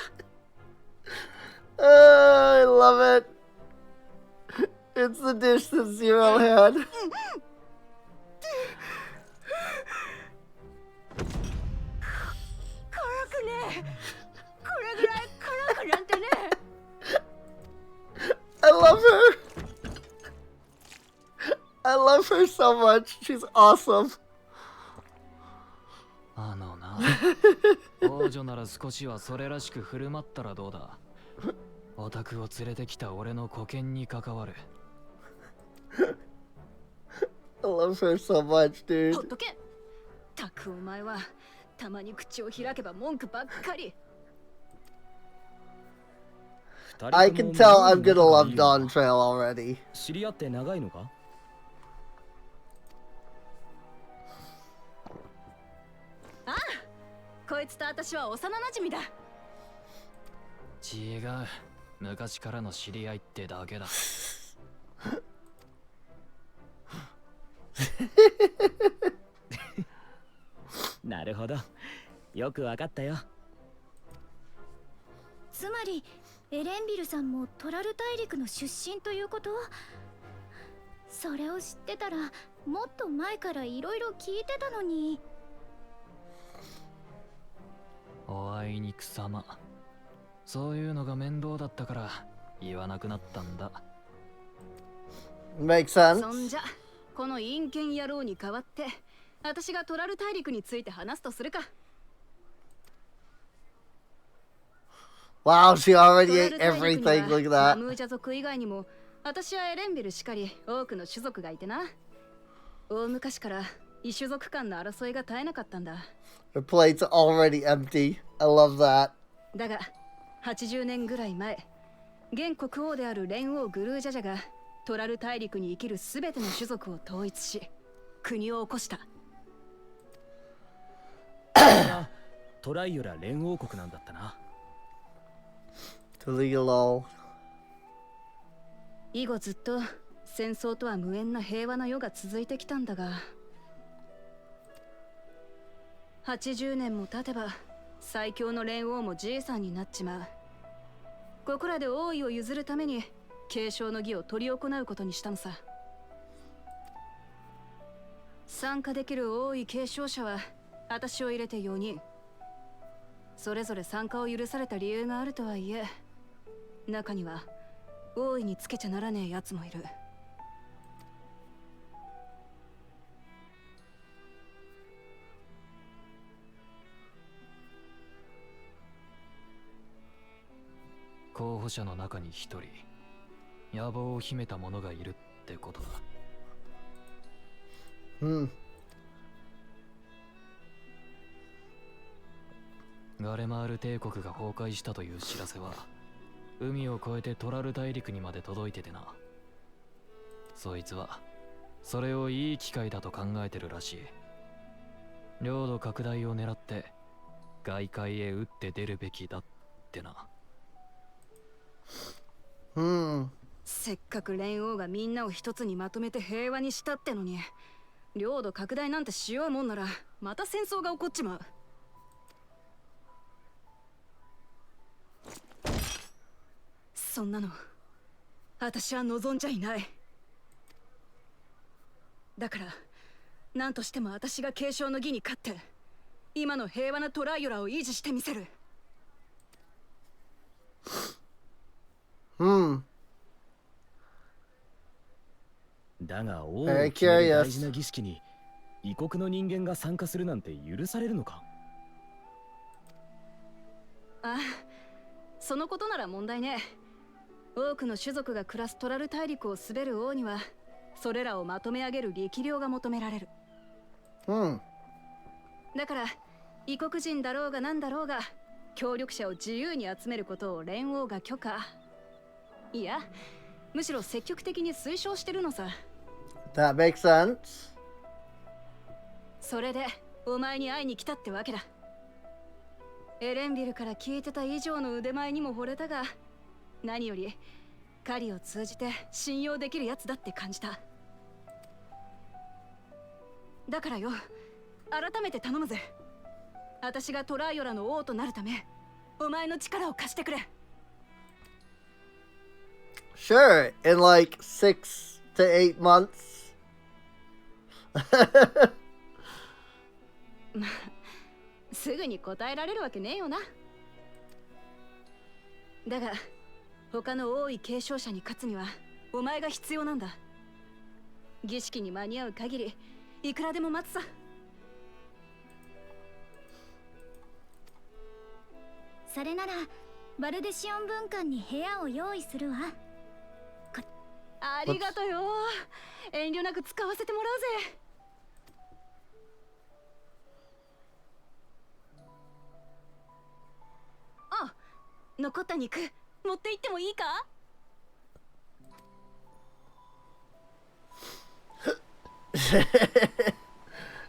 I love it! It's the dish that Zero had. 辛くねえ。これぐらい辛くなんてね。I love her! I love her so much. She's awesome. あのな、王女なら少しはそれらしく振る舞ったらどうだ。オタクを連れてきた俺の保険に関わる。I love her so much, ほっ dude. とけ。たくお前はたまに口を開けば文句ばっかり。I can tell I'm gonna love Dawn Trail already. 知り合って長いのか？ああ、こいつと私は幼馴染だ。違う、昔からの知り合いってだけだ。なるほど、よくわかったよ。つまりエレンビルさんもトラル大陸の出身ということ？それを知ってたらもっと前からいろいろ聞いてたのに。おあいにくさま。そういうのが面倒だったから言わなくなったんだ。Makes sense. そんじゃこの陰険野郎に代わって私がトラル大陸について話すとするか。Wow, she already トラ ate ル大陸 everything. に Look は at マ that. ムージャ族以外にも私はエレンビルしかり多くの種族がいてな。大昔から異種族間の争いが絶えなかったんだ。Her plate's already empty. I love that. だが80年ぐらい前、現国王である連王グルージャジャがトラル大陸に生きるすべての種族を統一し、国を起こした。トライオラ連王国なんだったな。To legal. 以後ずっと戦争とは無縁な平和な世が続いてきたんだが、80年も経てば最強の連王もじいさんになっちまう。ここらで王位を譲るために継承の儀を執り行うことにしたのさ。参加できる王位継承者は私を入れて4人。それぞれ参加を許された理由があるとはいえ、中には王位につけちゃならねえやつもいる。候補者の中に一人野望を秘めた者がいるってことだ。ガレマール帝国が崩壊したという知らせは海を越えてトラル大陸にまで届いててな。そいつはそれをいい機会だと考えてるらしい。領土拡大を狙って外界へ打って出るべきだってな。せっかく連王がみんなを一つにまとめて平和にしたってのに、領土拡大なんてしようもんならまた戦争が起こっちまう。そんなの私は望んじゃいない。だから何としても私が継承の儀に勝って今の平和なトライオラを維持してみせる。だが王を決める大事な儀式に異国の人間が参加するなんて許されるのか？ああ、そのことなら問題ね。多くの種族が暮らすトラル大陸を滑る王にはそれらをまとめ上げる力量が求められる。だから異国人だろうが何だろうが協力者を自由に集めることを連王が許可、いやむしろ積極的に推奨してるのさ。That makes sense. それでお前に会いに来たってわけだ。エレンビルから聞いてた以上の腕前にも惚れたが、何より狩りを通じて信用できるやつだって感じた。だからよ、改めて頼むぜ。私がトライオラの王となるためお前の力を貸してくれ。 Sure, in like 6 to 8 months. まあすぐに答えられるわけねえよな。だが他の王位継承者に勝つにはお前が必要なんだ。儀式に間に合う限りいくらでも待つさ。それならバルデシオン文館に部屋を用意するわ。ありがとよ。遠慮なく使わせてもらうぜ。あ、残った肉持って行ってもいいか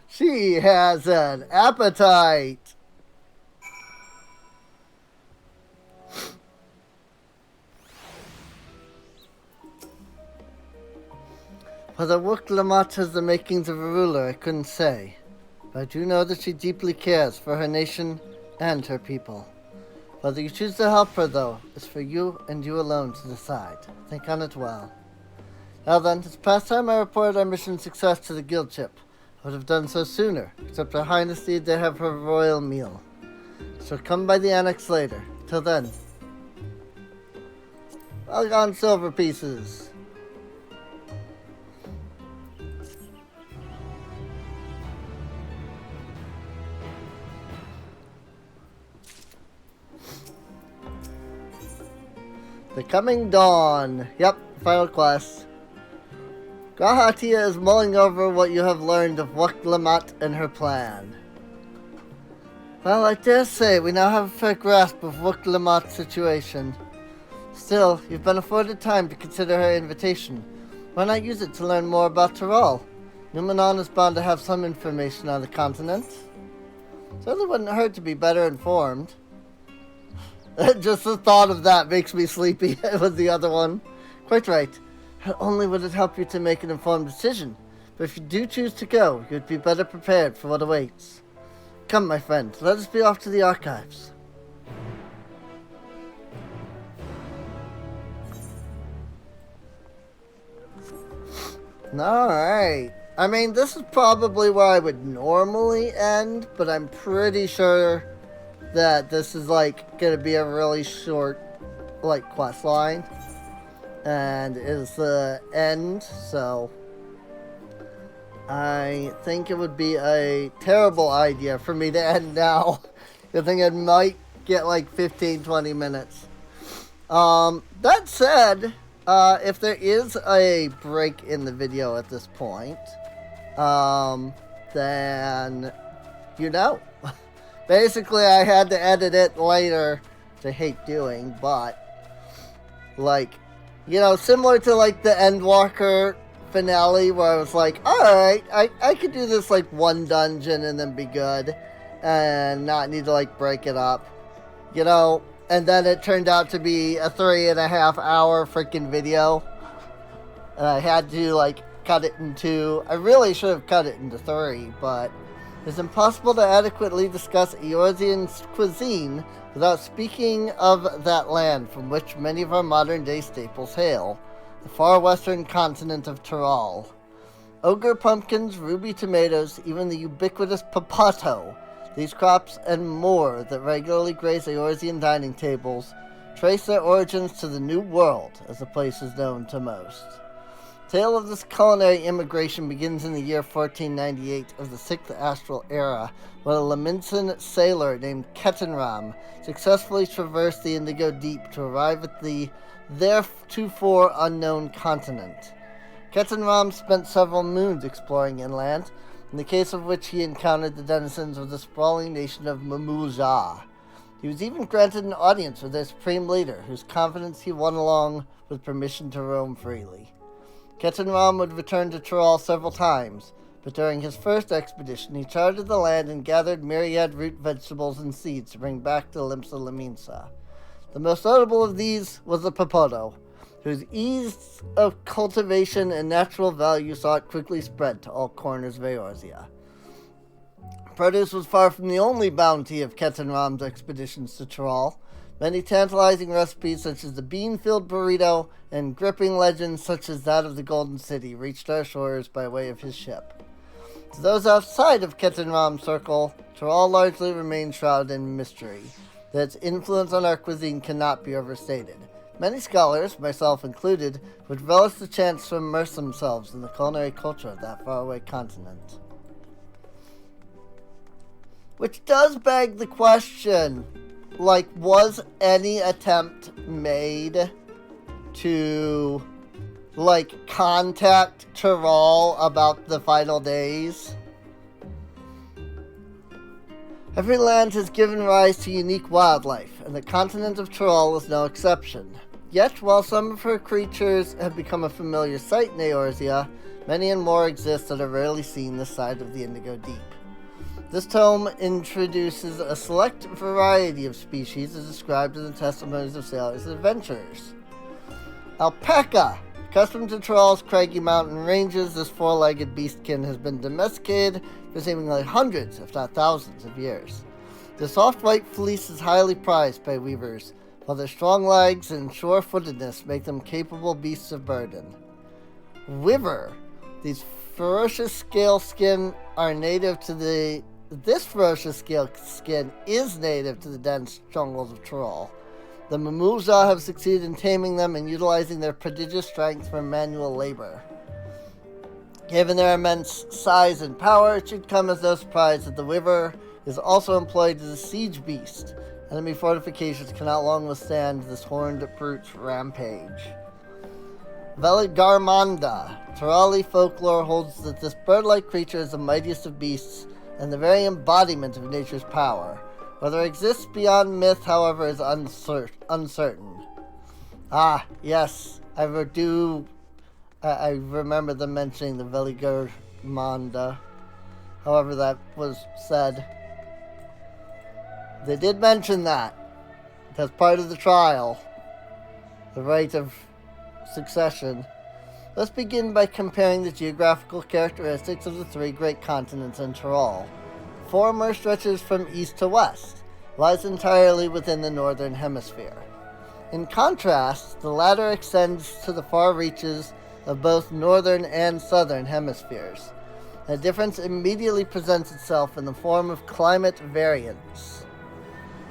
？She has an appetite. Whether Garlemald has the makings of a ruler, I couldn't say. But I do know that she deeply cares for her nation and her people. Whether you choose to help her, though, is for you and you alone to decide. Think on it well. Now then, it's past time I reported our mission success to the guild ship. I would have done so sooner, except Her Highness needed to have her royal meal. She'll come by the annex later. Till then, well gone silver pieces. The Coming Dawn. Yep, final quest. Grahatia is mulling over what you have learned of Garlemald and her plan. Well, I dare say we now have a fair grasp of Garlemald's situation. Still, you've been afforded time to consider her invitation. Why not use it to learn more about Tyrol? Numenon is bound to have some information on the continent. Certainly wouldn't hurt to be better informed. Just the thought of that makes me sleepy. It was the other one. Quite right. Not only would it help you to make an informed decision, but if you do choose to go, you'd be better prepared for what awaits. Come, my friend, let us be off to the archives. Alright. I mean, this is probably where I would normally end, but I'm pretty sure that this is, like, gonna be a really short, like, quest line. And is the end, so I think it would be a terrible idea for me to end now. I think it might get, like, 15-20 minutes. That said, if there is a break in the video at this point, then, you know. Basically, I had to edit it later, which I hate doing, but, like, you know, similar to, like, the Endwalker finale, where I was like, alright, I could do this, like, one dungeon and then be good, and not need to, like, break it up, you know, and then it turned out to be a 3.5 hour freaking video, and I had to, like, cut it in 2. I really should have cut it into 3, but it's impossible to adequately discuss Eorzean's cuisine without speaking of that land from which many of our modern-day staples hail, the far western continent of Tyrol. Ogre pumpkins, ruby tomatoes, even the ubiquitous papato, these crops and more that regularly grace Eorzean dining tables, trace their origins to the New World, as the place is known to most. The tale of this culinary immigration begins in the year 1498 of the 6th Astral Era, when a Laminsan sailor named Ketenram successfully traversed the Indigo Deep to arrive at the theretofore unknown continent. Ketenram spent several moons exploring inland, in the case of which he encountered the denizens of the sprawling nation of Mamuzha. He was even granted an audience with their supreme leader, whose confidence he won along with permission to roam freely. Ketenram would return to Tyrol several times, but during his first expedition he charted the land and gathered myriad root vegetables and seeds to bring back to Limsa Laminsa. The most notable of these was the papoto, whose ease of cultivation and natural value saw it quickly spread to all corners of Eorzea. Produce was far from the only bounty of Ketenram's expeditions to Tyrol. Many tantalizing recipes such as the bean-filled burrito and gripping legends such as that of the Golden City reached our shores by way of his ship. To those outside of Ketenram's circle, Tyrol largely remains shrouded in mystery, that its influence on our cuisine cannot be overstated. Many scholars, myself included, would relish the chance to immerse themselves in the culinary culture of that faraway continent. Which does beg the question, like, was any attempt made to, like, contact Tyrol about the final days? Every land has given rise to unique wildlife, and the continent of Tyrol is no exception. Yet, while some of her creatures have become a familiar sight in Eorzea, many and more exist that are rarely seen this side of the Indigo Deep. This tome introduces a select variety of species as described in the testimonies of sailors and adventurers. Alpaca. Accustomed to Tyrol's craggy mountain ranges, this four-legged beastkin has been domesticated for seemingly hundreds, if not thousands, of years. The soft white fleece is highly prized by weavers, while their strong legs and sure-footedness make them capable beasts of burden. Wyver. These ferocious scale skin are native to the... This ferocious scale skin is native to the dense jungles of Tyrol. The Mamuzha have succeeded in taming them and utilizing their prodigious strength for manual labor. Given their immense size and power, it should come as no surprise that the Wyver is also employed as a siege beast. Enemy fortifications cannot long withstand this horned brute's rampage. Veligarmanda. Tyroli folklore holds that this bird-like creature is the mightiest of beasts and the very embodiment of nature's power. Whether it exists beyond myth, however, is uncertain. Ah, yes. I remember them mentioning the Garlemald. However that was said. They did mention that. That's part of the trial. The right of succession. Let's begin by comparing the geographical characteristics of the three great continents in Tyrol. The former stretches from east to west, lies entirely within the northern hemisphere. In contrast, the latter extends to the far reaches of both northern and southern hemispheres. The difference immediately presents itself in the form of climate variance.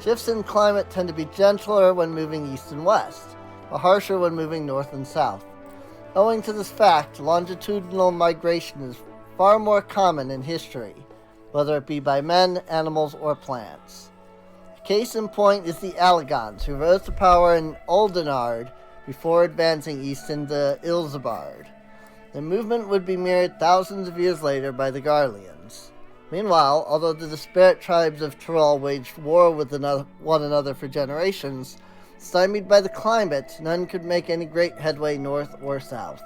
Shifts in climate tend to be gentler when moving east and west, but harsher when moving north and south. Owing to this fact, longitudinal migration is far more common in history, whether it be by men, animals, or plants. Case in point is the Allegons, who rose to power in Oldenard before advancing east into Ilsebard. The movement would be mirrored thousands of years later by the Garleans. Meanwhile, although the disparate tribes of Tyrol waged war with one another for generations, stymied by the climate, none could make any great headway north or south.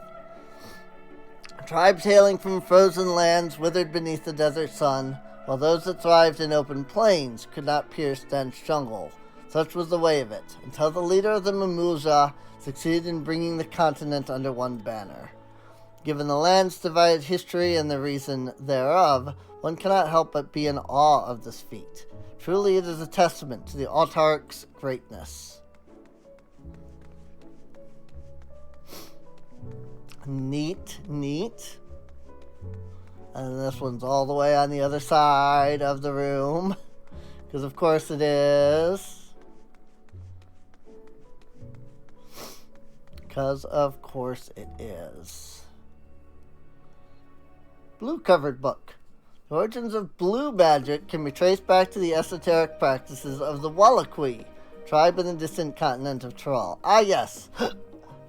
Tribes hailing from frozen lands withered beneath the desert sun, while those that thrived in open plains could not pierce dense jungle. Such was the way of it, until the leader of the Mimulja succeeded in bringing the continent under one banner. Given the land's divided history and the reason thereof, one cannot help but be in awe of this feat. Truly it is a testament to the autarch's greatness. Neat. And this one's all the way on the other side of the room. Because of course it is. Blue-covered book. The origins of blue magic can be traced back to the esoteric practices of the Wallachui, tribe in the distant continent of Tyrol. Ah yes,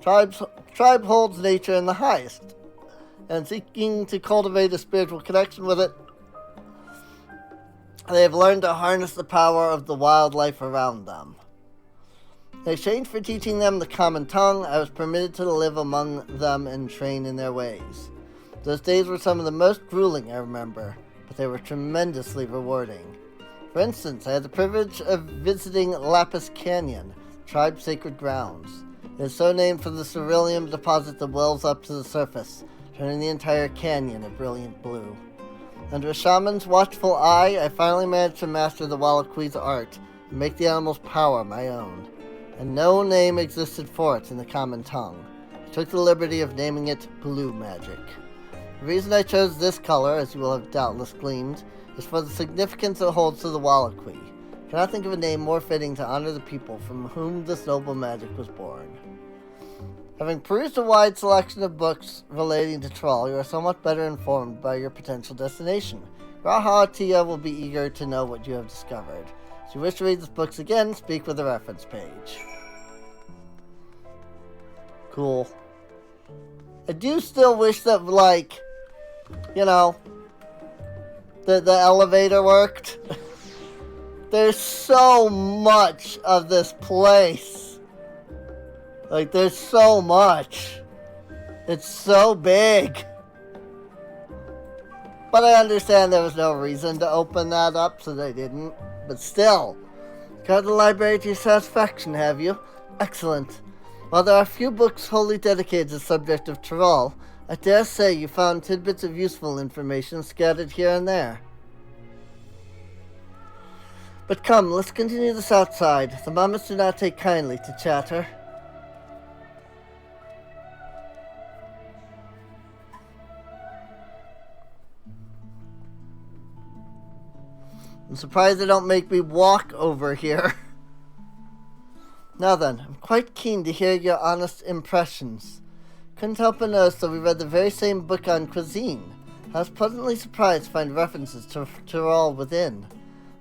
tribe holds nature in the highest, and seeking to cultivate a spiritual connection with it, they have learned to harness the power of the wildlife around them. In exchange for teaching them the common tongue, I was permitted to live among them and train in their ways. Those days were some of the most grueling I remember, but they were tremendously rewarding. For instance, I had the privilege of visiting Lapis Canyon, tribe's sacred grounds. It is so named for the ceruleum deposit that wells up to the surface, turning the entire canyon a brilliant blue. Under a shaman's watchful eye, I finally managed to master the Wallaqui's art and make the animal's power my own. And no name existed for it in the common tongue. I took the liberty of naming it Blue Magic. The reason I chose this color, as you will have doubtless gleaned, is for the significance it holds to the Wallaqui. I cannot think of a name more fitting to honor the people from whom this noble magic was born. Having perused a wide selection of books relating to Tyrol, you are somewhat better informed by your potential destination. Raha Tia will be eager to know what you have discovered. If you wish to read these books again, speak with the reference page. Cool. I do still wish that, the elevator worked. There's so much of this place. There's so much. It's so big. But I understand there was no reason to open that up, so they didn't. But still, got the library to your satisfaction, have you? Excellent. While there are few books wholly dedicated to the subject of Tyrol, I dare say you found tidbits of useful information scattered here and there. But come, let's continue this outside. The mammoths do not take kindly to chatter. I'm surprised they don't make me walk over here. Now then, I'm quite keen to hear your honest impressions. Couldn't help but notice that we read the very same book on cuisine. I was pleasantly surprised to find references to Tyrol within.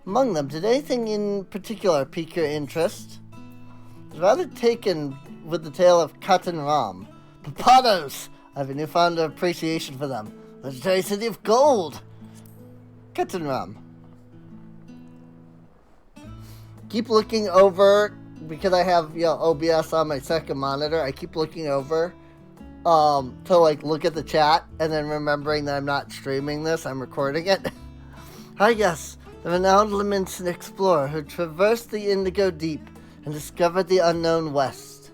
Among them, did anything in particular pique your interest? I was rather taken with the tale of Kassandra. Papados! I have a newfound appreciation for them. Legendary city of gold! Kassandra. Keep looking over because I have, OBS on my second monitor, I keep looking over to like look at the chat and then remembering that I'm not streaming this, I'm recording it. Ah yes, the renowned Leminson explorer who traversed the Indigo Deep and discovered the unknown West.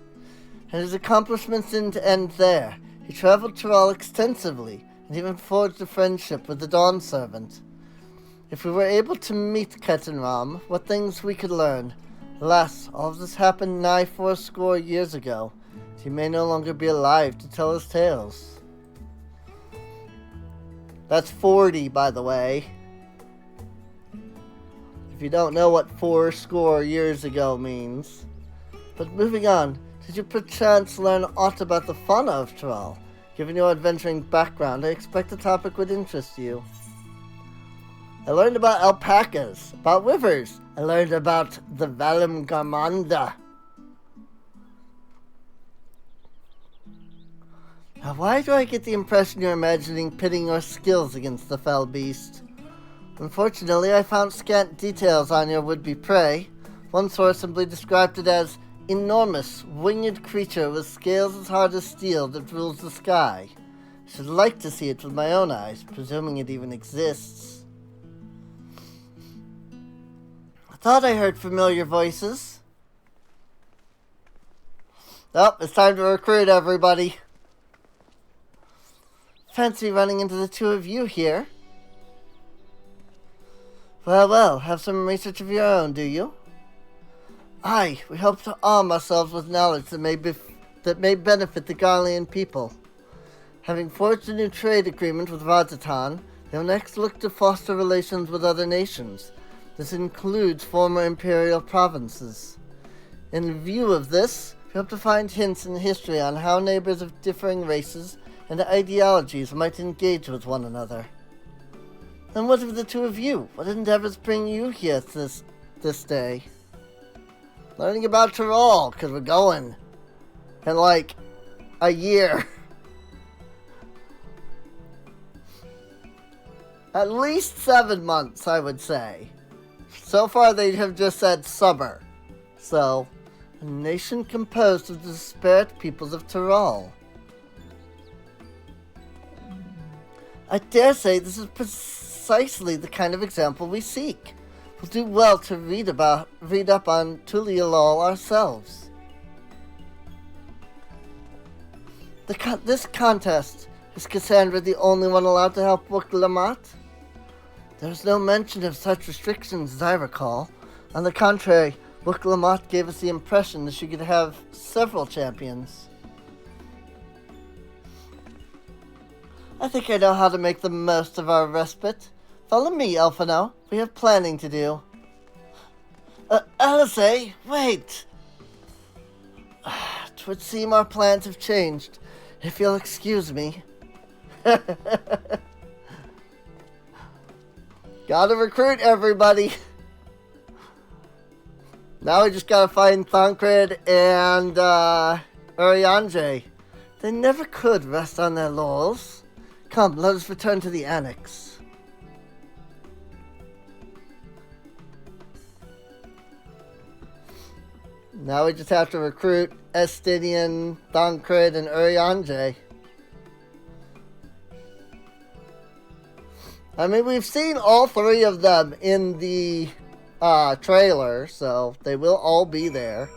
And his accomplishments didn't end there. He traveled Tyrol extensively and even forged a friendship with the Dawn Servant. If we were able to meet Ketenram, what things we could learn. Alas, all of this happened nigh 80 years ago. He may no longer be alive to tell his tales. That's 40, by the way. If you don't know what 80 years ago means. But moving on, did you perchance learn aught about the fauna of Tyrol? Given your adventuring background, I expect the topic would interest you. I learned about alpacas, about rivers. I learned about the Valum Garmanda. Now, why do I get the impression you're imagining pitting your skills against the fell beast? Unfortunately, I found scant details on your would-be prey. One source simply described it as enormous, winged creature with scales as hard as steel that rules the sky. I should like to see it with my own eyes, presuming it even exists. I thought I heard familiar voices. Oh, it's time to recruit everybody. Fancy running into the two of you here. Well, have some research of your own, do you? Aye, we hope to arm ourselves with knowledge that may benefit the Garlean people. Having forged a new trade agreement with Radatan, they will next look to foster relations with other nations. This includes former imperial provinces. In view of this, we hope to find hints in history on how neighbors of differing races and ideologies might engage with one another. Then what of the two of you? What endeavors bring you here this day? Learning about Tyrol, because we're going in like a year. At least 7 months, I would say. So far they have just said summer. So, a nation composed of the disparate peoples of Tyrol. I dare say this is precisely the kind of example we seek. We'll do well to read up on Tulialol ourselves. This contest, is Kassandra the only one allowed to help Garlemald? There's no mention of such restrictions as I recall. On the contrary, Garlemald gave us the impression that she could have several champions. I think I know how to make the most of our respite. Follow me, Elfino. We have planning to do. Alice, wait! Twould seem our plans have changed, if you'll excuse me. Gotta recruit everybody. Now we just gotta find Thancred and Urianger. They never could rest on their laurels. Come, let us return to the annex. Now we just have to recruit Estinian, Thancred, and Urianger. I mean, we've seen all three of them in the trailer, so they will all be there.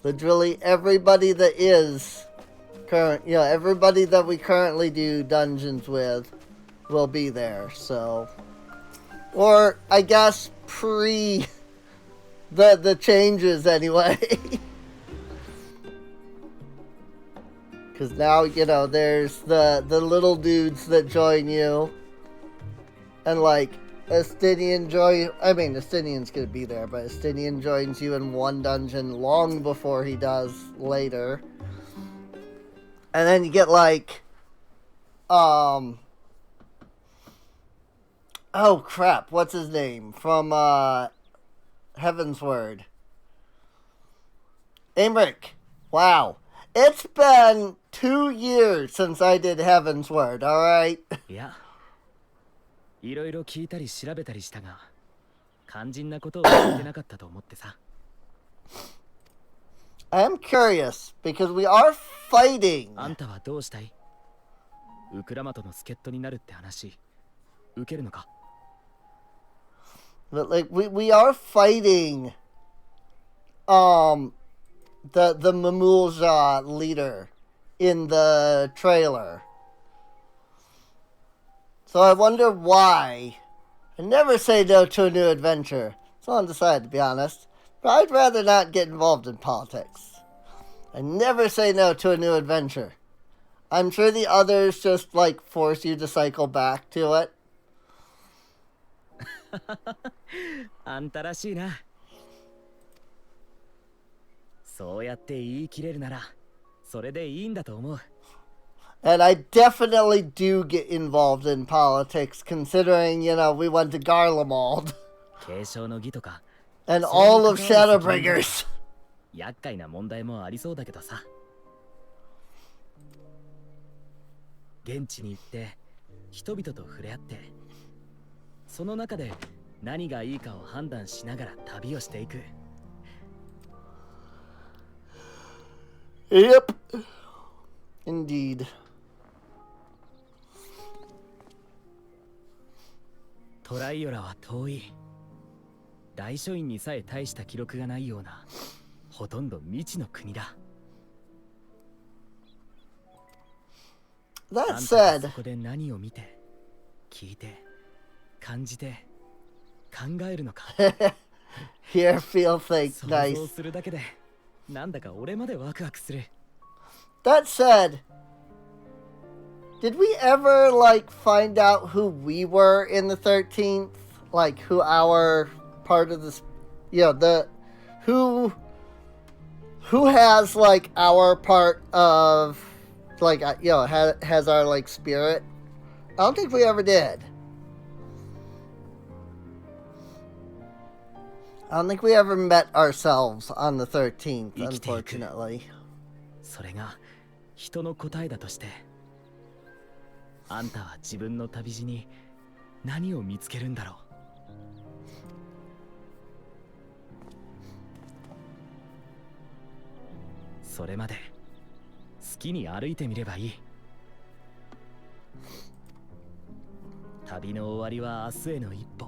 Literally everybody that is everybody that we currently do dungeons with will be there, so. Or, I guess, pre the changes anyway. Because now, there's the little dudes that join you. And like, Estinian's gonna be there, but Estinian joins you in one dungeon long before he does later. And then you get like, oh crap, what's his name? From, Heaven's Word. Aymeric. Wow. It's been 2 years since I did Heaven's Word, alright? Yeah. いろいろ聞いたり調べたりしたが、肝心なことを言ってなかったと思ってさ。I am curious because we are fighting. あんたはどうしたい？ウクラマトの助っ人になるって話受けるのか？ But like we are fighting the Mamulja leader in the trailer. So I wonder why. I never say no to a new adventure. It's undecided, to be honest. But I'd rather not get involved in politics. I never say no to a new adventure. I'm sure the others just, like, force you to cycle back to it. あんたらしいな。そうやって言い切れるなら、それでいいんだと思う。And I definitely do get involved in politics, considering, you know, we went to Garlemald. 継承の儀とか。And all of Shadowbringers. 厄介な問題もありそうだけどさ。現地に行って人々と触れ合って、その中で何がいいかを判断しながら旅をしていく。Yep. Indeed. トライオラは遠い。大書院にさえ大した記録がないようなほとんど未知の国だ。That あんたは said, そこで何を見て、聞いて、感じて、考えるのか。hear, feel, think, 想 nice. 像するだけでなんだか俺までワクワクする。 That said, did we ever, like, find out who we were in the 13th? Like, who our part of this, you know, the, who has, like, our part of, like, you know, has our, like, spirit? I don't think we ever did. I don't think we ever met ourselves on the 13th, unfortunately. それが人の答えだとして、あんたは自分の旅路に何を見つけるんだろう。それまで好きに歩いてみればいい。旅の終わりは明日への一歩。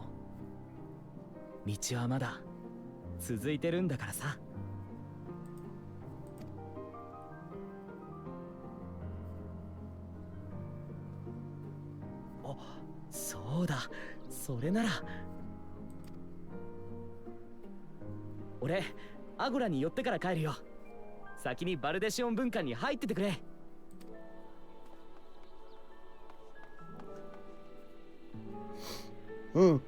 道はまだ続いてるんだからさ。あ、そうだ、それなら俺アゴラに寄ってから帰るよ。先にバルデシオン文館に入っててくれ。うん。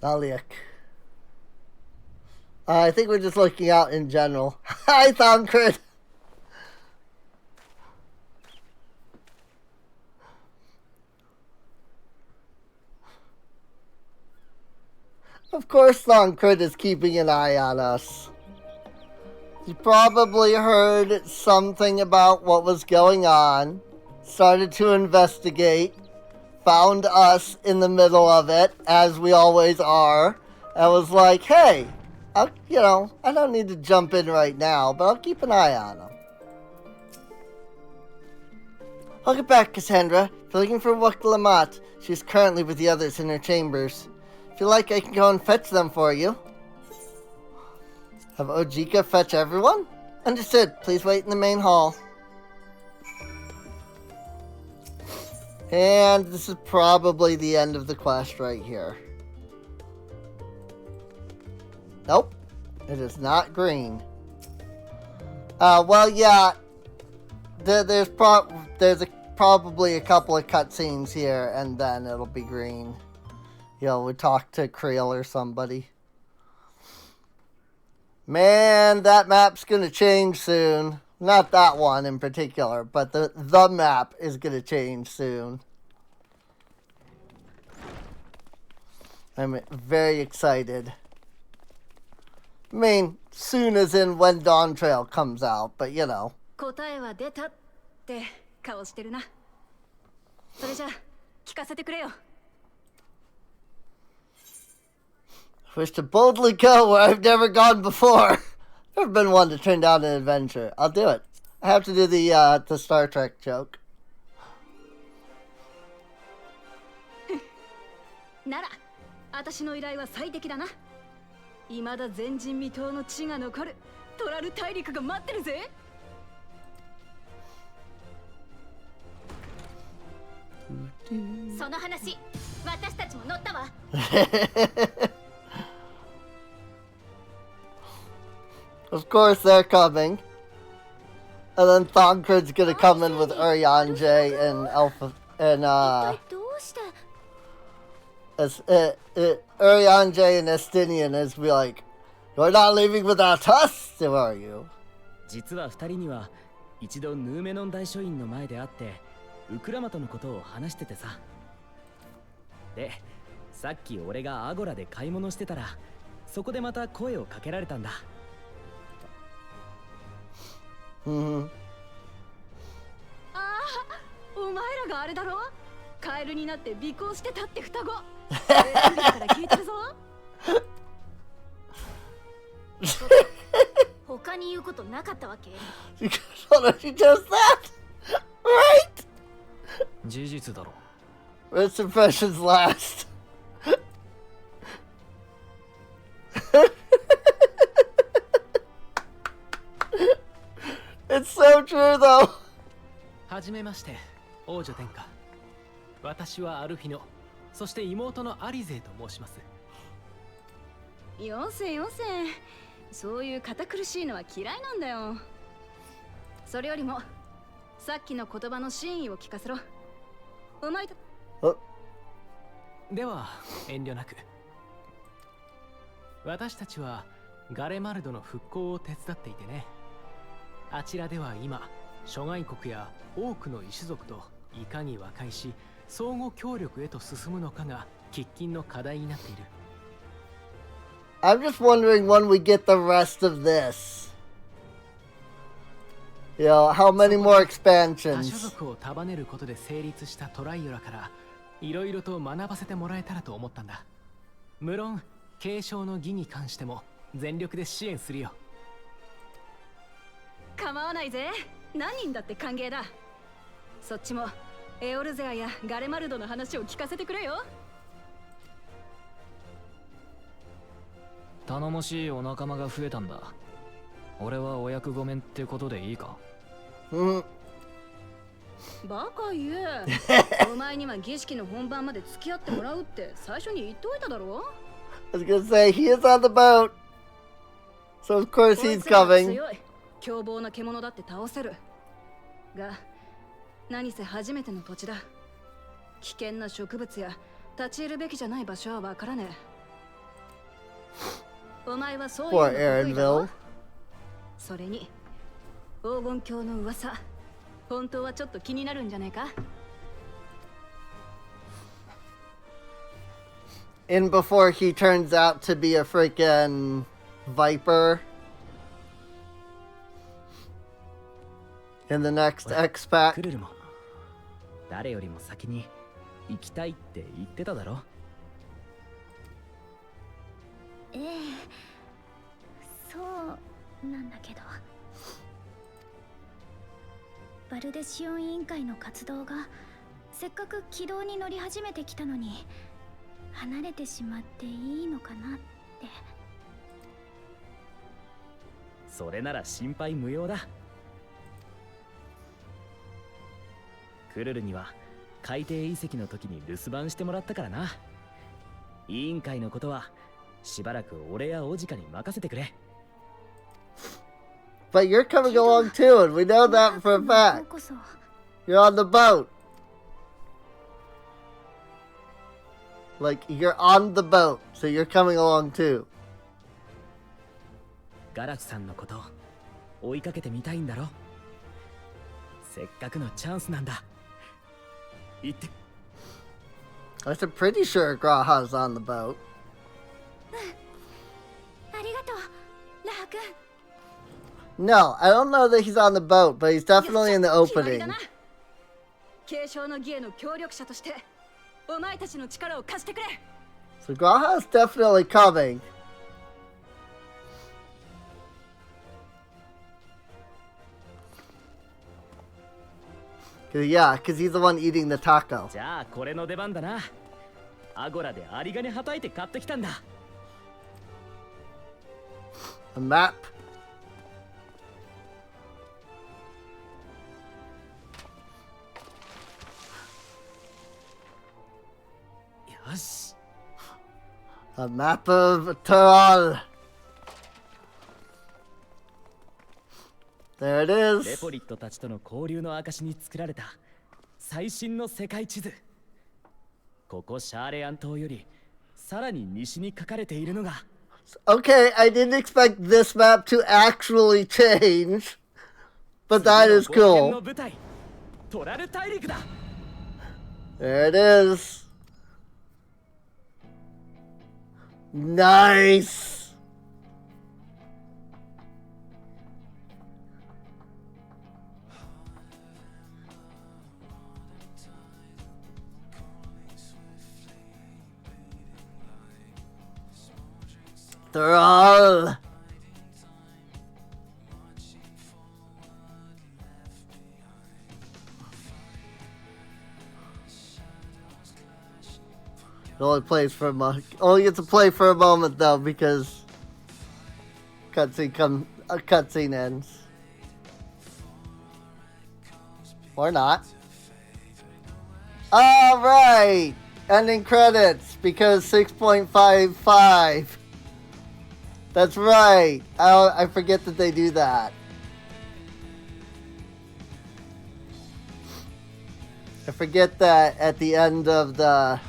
Aliak. I think we're just looking out in general. Hi, Thancred! Of course Thancred is keeping an eye on us. He probably heard something about what was going on, started to investigate, found us in the middle of it, as we always are, and was like, hey, I don't need to jump in right now, but I'll keep an eye on him. I'll get back, Kassandra. If you're looking for Garlemald, she's currently with the others in her chambers. If you like, I can go and fetch them for you. Have Ojika fetch everyone? Understood. Please wait in the main hall. And this is probably the end of the quest right here. Nope. It is not green. Well, yeah. There's probably a couple of cutscenes here, and then it'll be green. We talk to Creel or somebody. Man, that map's gonna change soon. Not that one in particular, but the map is gonna change soon. I'm very excited. I mean, soon as in when Dawn Trail comes out, but you know. 答えは出たって顔してるな。それじゃ聞かせてくれよ。I wish to boldly go where I've never gone before. Never been one to turn down an adventure. I'll do it. I have to do the Star Trek joke. なら、私の依頼は最適だな。未だ前人未到の地が残るトラル大陸が待ってるぜ。その話、私たちも乗ったわ。Of course they're coming. And then Thancred's gonna come in with Urianger and Alpha and どうして as Urianger and Estinian is be like, "You're not leaving without us, so are you?" 実は二人には一度ヌーメノン大書院の前で会ってウクラマトのことを話しててさ。で、さっき俺がアゴラで買い物してたらそこでまた声をかけられたんだ。ああ、お前らがあれだろ。カエルになって尾行してたって双子。だから聞いてるぞ。他に言うことなかったわけ？ What did you just that? Right? 事実だろ。 First impressions last. It's so true though. はじめまして、王女殿下。私はアルフィノ、そして妹のアリゼと申します。よせよせ。そういう堅苦しいのは嫌いなんだよ。それよりも、さっきの言葉の真意を聞かせろ。お前と。では、遠慮なく。私たちはガレマルドの復興を手伝っていてね。あちらでは今、諸外国や多くの異種族といかに和解し、相互協力へと進むのかが喫緊の課題になっている。I'm just wondering when we get the rest of this. You know, how many more 他種 expansions? 族を束ねることで成立したトライオラからいろいろと学ばせてもらえたらと思ったんだ。無論継承の儀に関しても全力で支援するよ。構わないぜ。何人だって歓迎だ。そっちもエオルゼアやガレマルドの話を聞かせてくれよ。頼もしいお仲間が増えたんだ。俺はお役御免ってことでいいか？バカ言え。お前には儀式の本番まで付き合ってもらうって最初に言っておいただろ。I was gonna say, he is on the boat. So of course こい he's つらは coming. 強い。凶暴な獣だって倒せる。が、何せ初めての土地だ。危険な植物や立ち入るべきじゃない場所はわからねえ。お前はそういうの Poor 得意だろ Aaronville. それに、黄金鏡の噂、本当はちょっと気になるんじゃないか？ In before he turns out to be a freaking viper. In the next X ク pack. ルルも誰よりも先に行きたいって言ってただろ。ええ、そうなんだけど、バルデシオン委員会の活動がせっかく軌道に乗り始めてきたのに離れてしまっていいのかなって。それなら心配無用だ。クルルには海底遺跡の時に留守番してもらったからな。委員会のことはしばらく俺やオジカに任せてくれ。 But you're coming along too, and we know that for a fact. こそ You're on the boat. Like, you're on the boat, so you're coming along too. ガラフさんのこと追いかけてみたいんだろ。せっかくのチャンスなんだ。行って。 I'm pretty sure Graha's on the boat. ありがとう。君。 No, I don't know that he's on the boat, but he's definitely in the 決まり opening. だな。継承の儀への協力者としてお前たちの力を貸してくれ。 So Graha's definitely coming. Yeah, because he's the one eating the taco. じゃあこれの出番だな。アゴラで有り金はたいて買ってきたんだ。 A map. よし。 A map of Taral. There it レ is. ポリットたちとの交流の証に作られた最新の世界地図。ここシャーレアン島よりさらに西に書かれているのが Okay, I didn't expect this map to actually change, but that is 冒険の cool. 舞台トラル大陸だ。 There it is. Nice. They're all. It only plays for only gets to play for a moment though because cutscene ends. Or not. Alright! Ending credits because 6.55. That's right. I forget that they do that. I forget that at the end of the,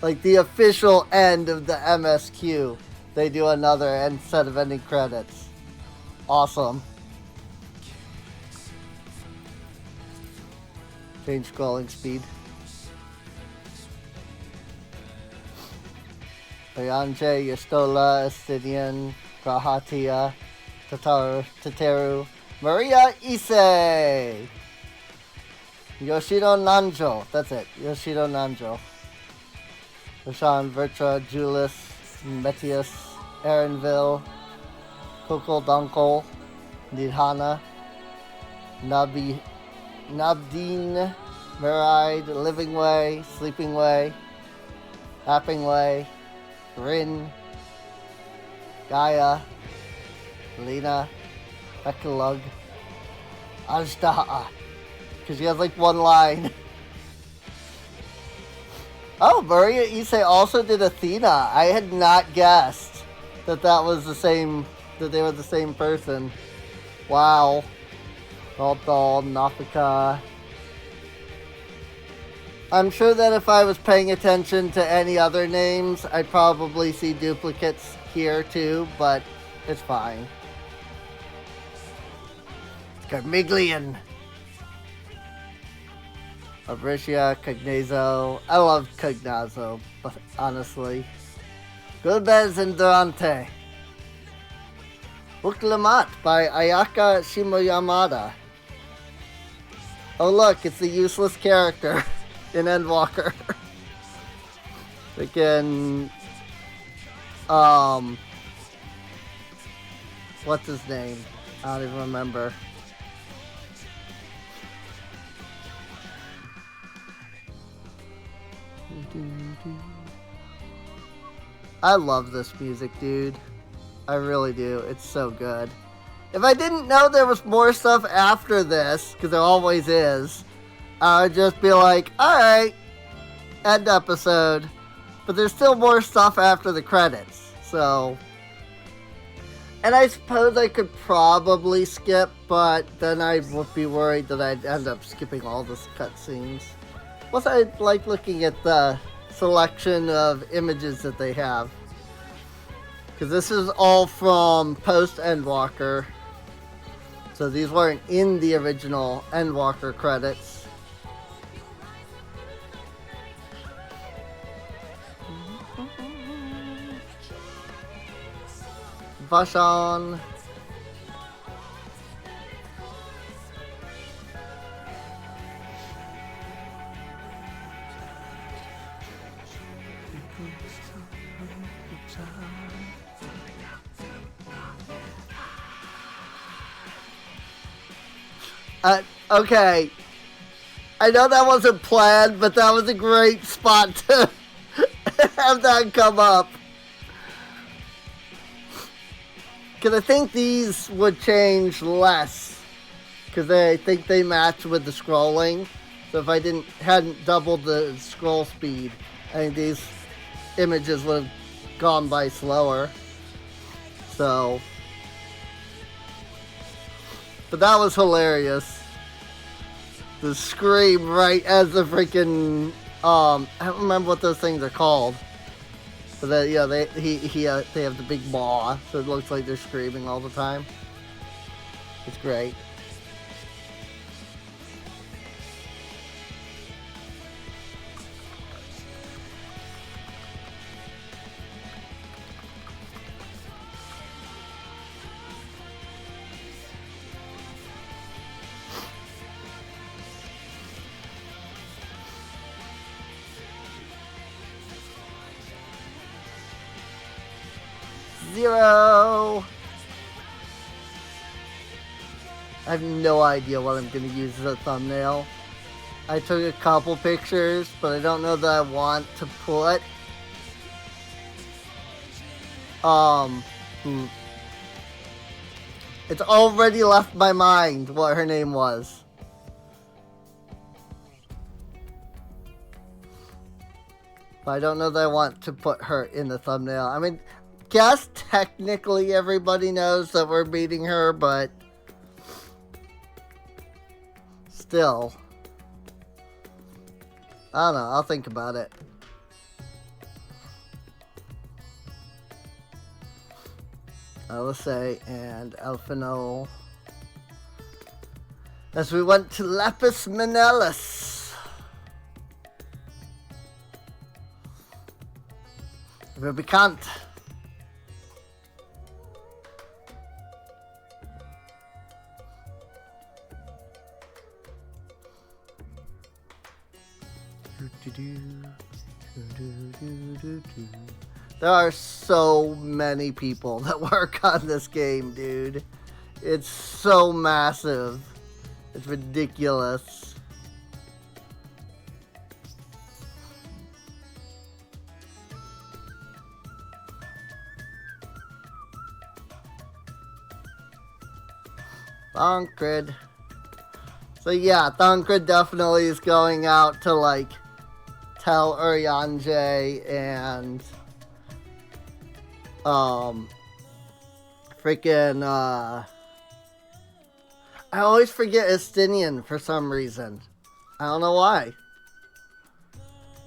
like the official end of the MSQ, they do another set of ending credits. Awesome. Change scrolling speed. Ayanje, Yastola, Astidian, Grahatia, Tateru, Maria Issei, Yoshido Nanjo, that's it, Yoshido Nanjo, Rashan, Vertra, Julius, Metius, Aaronville, Coco Dunkel, Nidhana, Nabdeen, Maride, Living Way, Sleeping Way, Happing Way, Rin, Gaia, Lena, Bekalug, Ajdaha, because she has like one line. Oh, Maria Issei also did Athena. I had not guessed that was the same, that they were the same person. Wow. Rolthal, Nafika. I'm sure that if I was paying attention to any other names, I'd probably see duplicates here too, but it's fine. Carmiglian. Fabricia, Cognazo. I love Cognazo, but honestly. Gulbez and Durante. Uklamat by Ayaka Shimoyamada. Oh look, it's the useless character in Endwalker. Freaking what's his name? I don't even remember. I love this music, dude. I really do. It's so good. If I didn't know there was more stuff after this, because there always is, I would just be like, alright, end episode. But there's still more stuff after the credits, so. And I suppose I could probably skip, but then I would be worried that I'd end up skipping all the cutscenes. Plus, I like looking at the selection of images that they have. Because this is all from post-Endwalker. So these weren't in the original Endwalker credits. Vashon, Okay. I know that wasn't planned, but that was a great spot to have that come up. Because I think these would change less. Because I think they match with the scrolling. So if I hadn't doubled the scroll speed, I think these images would have gone by slower. So. But that was hilarious. The scream right as the freaking I don't remember what those things are called, but they have the big maw, so it looks like they're screaming all the time. It's great. Zero. I have no idea what I'm going to use as a thumbnail. I took a couple pictures, but I don't know that I want to put it's already left my mind what her name was. But I don't know that I want to put her in the thumbnail. I mean, guess technically everybody knows that we're meeting her, but still. I don't know, I'll think about it. Let's say, and Elfino. As we went to Lapis Manellus. Rubicant. There are so many people that work on this game, dude. It's so massive. It's ridiculous. Thancred. So yeah, Thancred definitely is going out to like tell Urianger and freaking I always forget Estinian for some reason. I don't know why.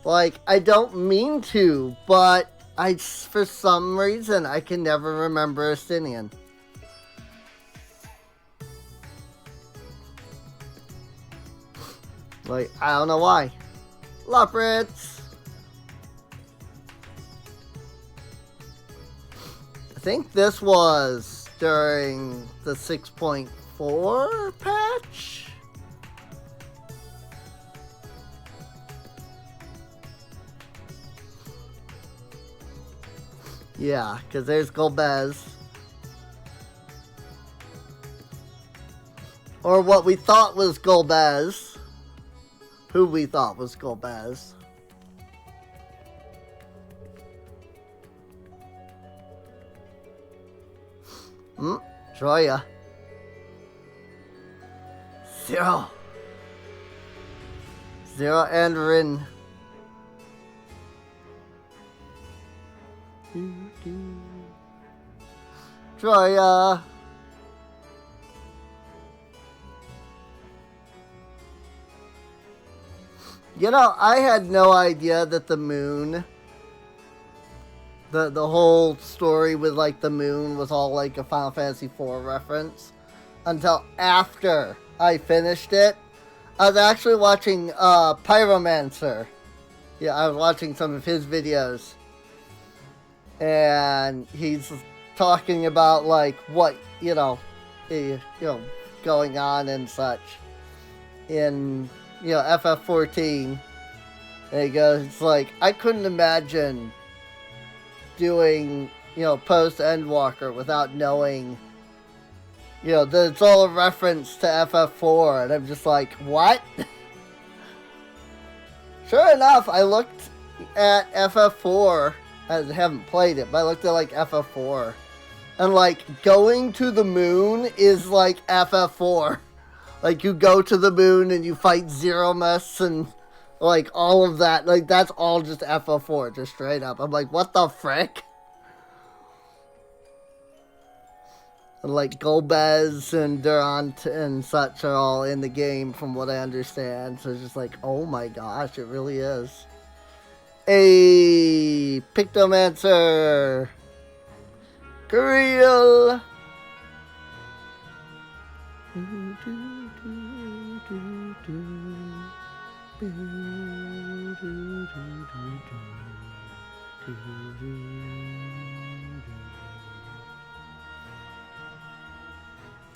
Like, I don't mean to, but for some reason I can never remember Estinian. Like, I don't know why. Lupritz! I think this was during the 6.4 patch? Yeah, because there's Golbez. Or what we thought was Golbez. Who we thought was Golbez. Troya. Zero and Rin. Troya. You know, I had no idea that the moon, the whole story with like the moon was all like a Final Fantasy IV reference until after I finished it. I was actually watching Pyromancer. Yeah, I was watching some of his videos. And he's talking about like what, going on and such in FF14, and he goes, it's like, I couldn't imagine doing, post Endwalker without knowing, that it's all a reference to FF4, and I'm just like, what? Sure enough, I looked at FF4, I haven't played it, but I looked at, like, FF4, and, like, going to the moon is, like, FF4. Like, you go to the moon and you fight Zeromus and, like, all of that. Like, that's all just FF4, just straight up. I'm like, what the frick? And, like, Golbez and Durant and such are all in the game from what I understand. So it's just like, oh my gosh, it really is. A Pictomancer. Creel.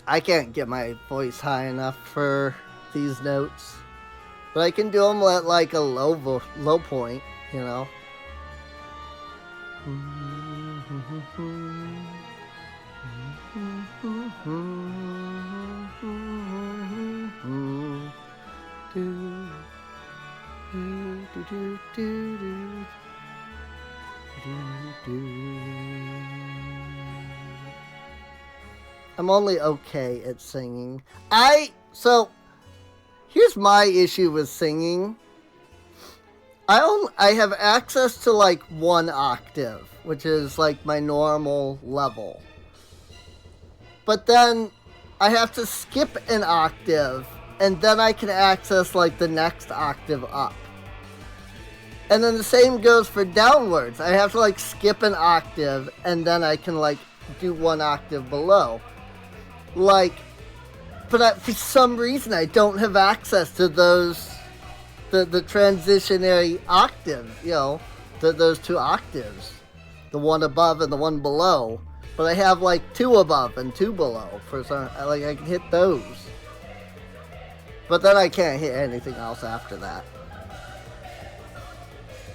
I can't get my voice high enough for these notes, but I can do them at like a low point, I'm only okay at singing. So here's my issue with singing. I have access to like 1 octave, which is like my normal level. But then I have to skip an octave, and then I can access like the next octave up. And then the same goes for downwards. I have to like skip an octave, and then I can like do 1 octave below. Like, but for some reason I don't have access to those, the transitionary octave, those 2 octaves. The one above and the one below. But I have like 2 above and 2 below for some, like I can hit those. But then I can't hit anything else after that.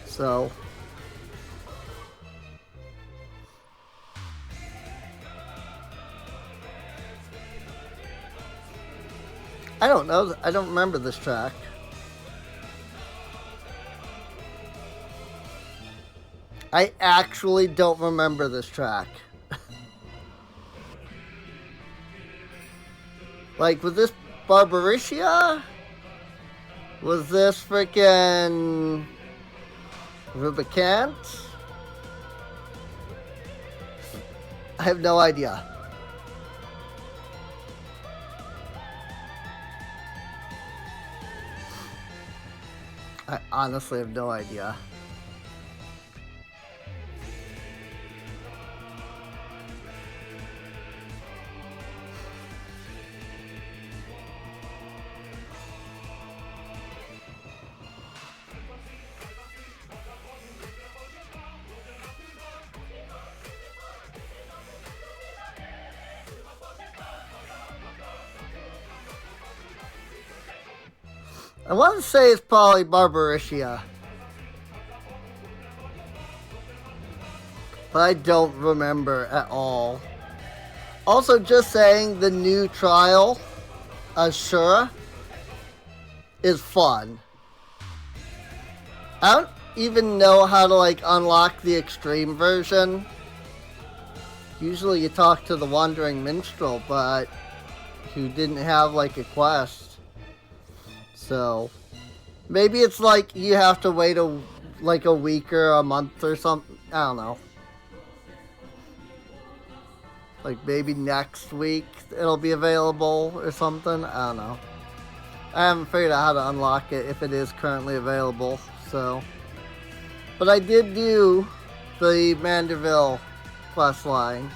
So I don't know. I don't remember this track. I actually don't remember this track. Like, was this Barbaricia? Was this freaking Rubicant? I have no idea. I honestly have no idea. I want to say it's probably Barbaricia. But I don't remember at all. Also, just saying, the new trial, Ashura, is fun. I don't even know how to, like, unlock the extreme version. Usually you talk to the Wandering Minstrel, but who didn't have, like, a quest. So, maybe it's like you have to wait a week or a month or something. I don't know. Like maybe next week it'll be available or something. I don't know. I haven't figured out how to unlock it if it is currently available. So, but I did do the Manderville quest line.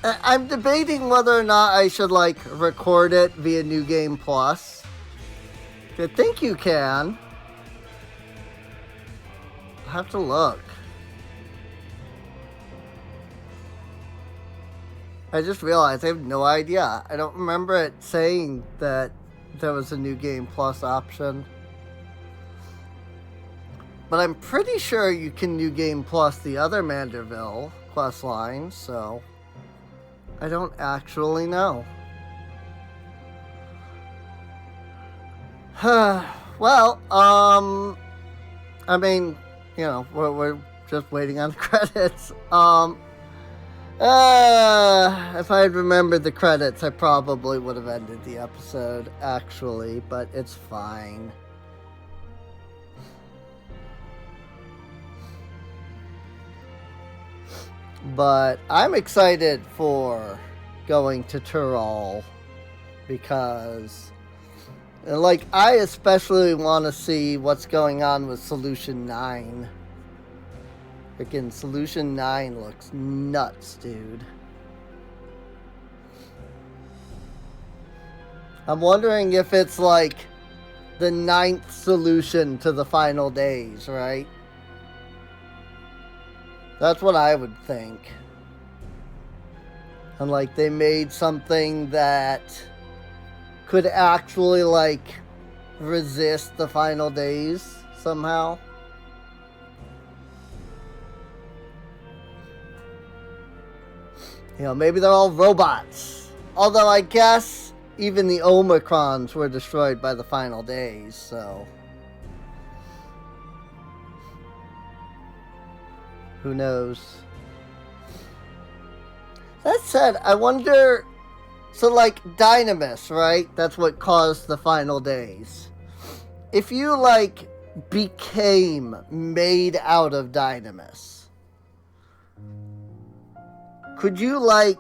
I'm debating whether or not I should like record it via New Game Plus. I think you can. I'll have to look. I just realized I have no idea. I don't remember it saying that there was a New Game Plus option. But I'm pretty sure you can New Game Plus the other Manderville quest line, so I don't actually know. Well, I mean, you know, we're just waiting on the credits. If I had remembered the credits, I probably would have ended the episode, actually, but it's fine. But I'm excited for going to Tyrol because, like, I especially want to see what's going on with Solution 9. Freaking Solution 9 looks nuts, dude. I'm wondering if it's like the 9th solution to the final days, right? That's what I would think. And like they made something that could actually like resist the final days somehow. You know, maybe they're all robots. Although I guess even the Omicrons were destroyed by the final days, so who knows? That said, I wonder... So, like, Dynamis, right? That's what caused the final days. If you, like, became made out of Dynamis, could you, like,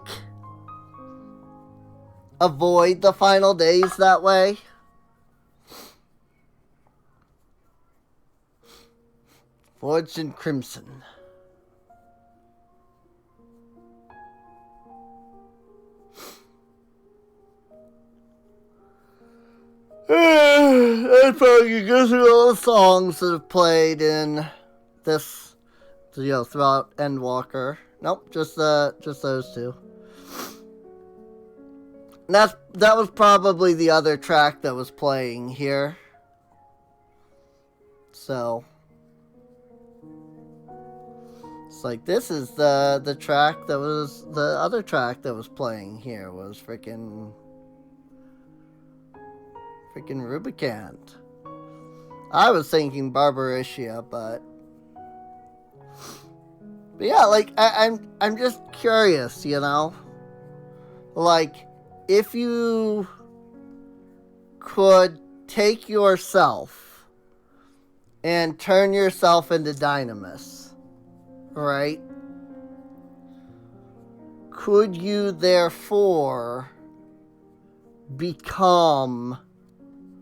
avoid the final days that way? Forged in Crimson. I probably go through all the songs that have played in this, you know, throughout Endwalker. Nope, just those two. And that was probably the other track that was playing here. So it's like this is the track that was the other track that was playing here was freaking Rubicant. I was thinking Barbaritia, but yeah, like I'm just curious, you know, like if you could take yourself and turn yourself into Dynamis, right? Could you therefore become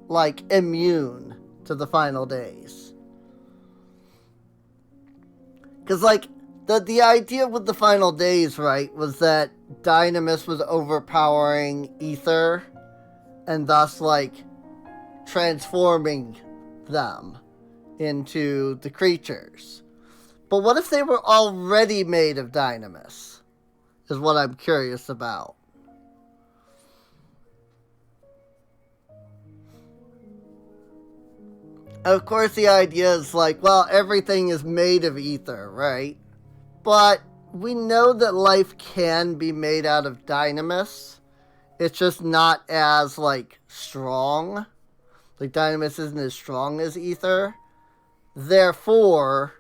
like immune to the final days? Because like the idea with the final days, right, was that Dynamis was overpowering Ether and thus like transforming them into the creatures. But what if they were already made of Dynamis? Is what I'm curious about. Of course, the idea is like, well, everything is made of ether, right? But we know that life can be made out of Dynamis. It's just not as, like, strong. Like, Dynamis isn't as strong as ether. Therefore,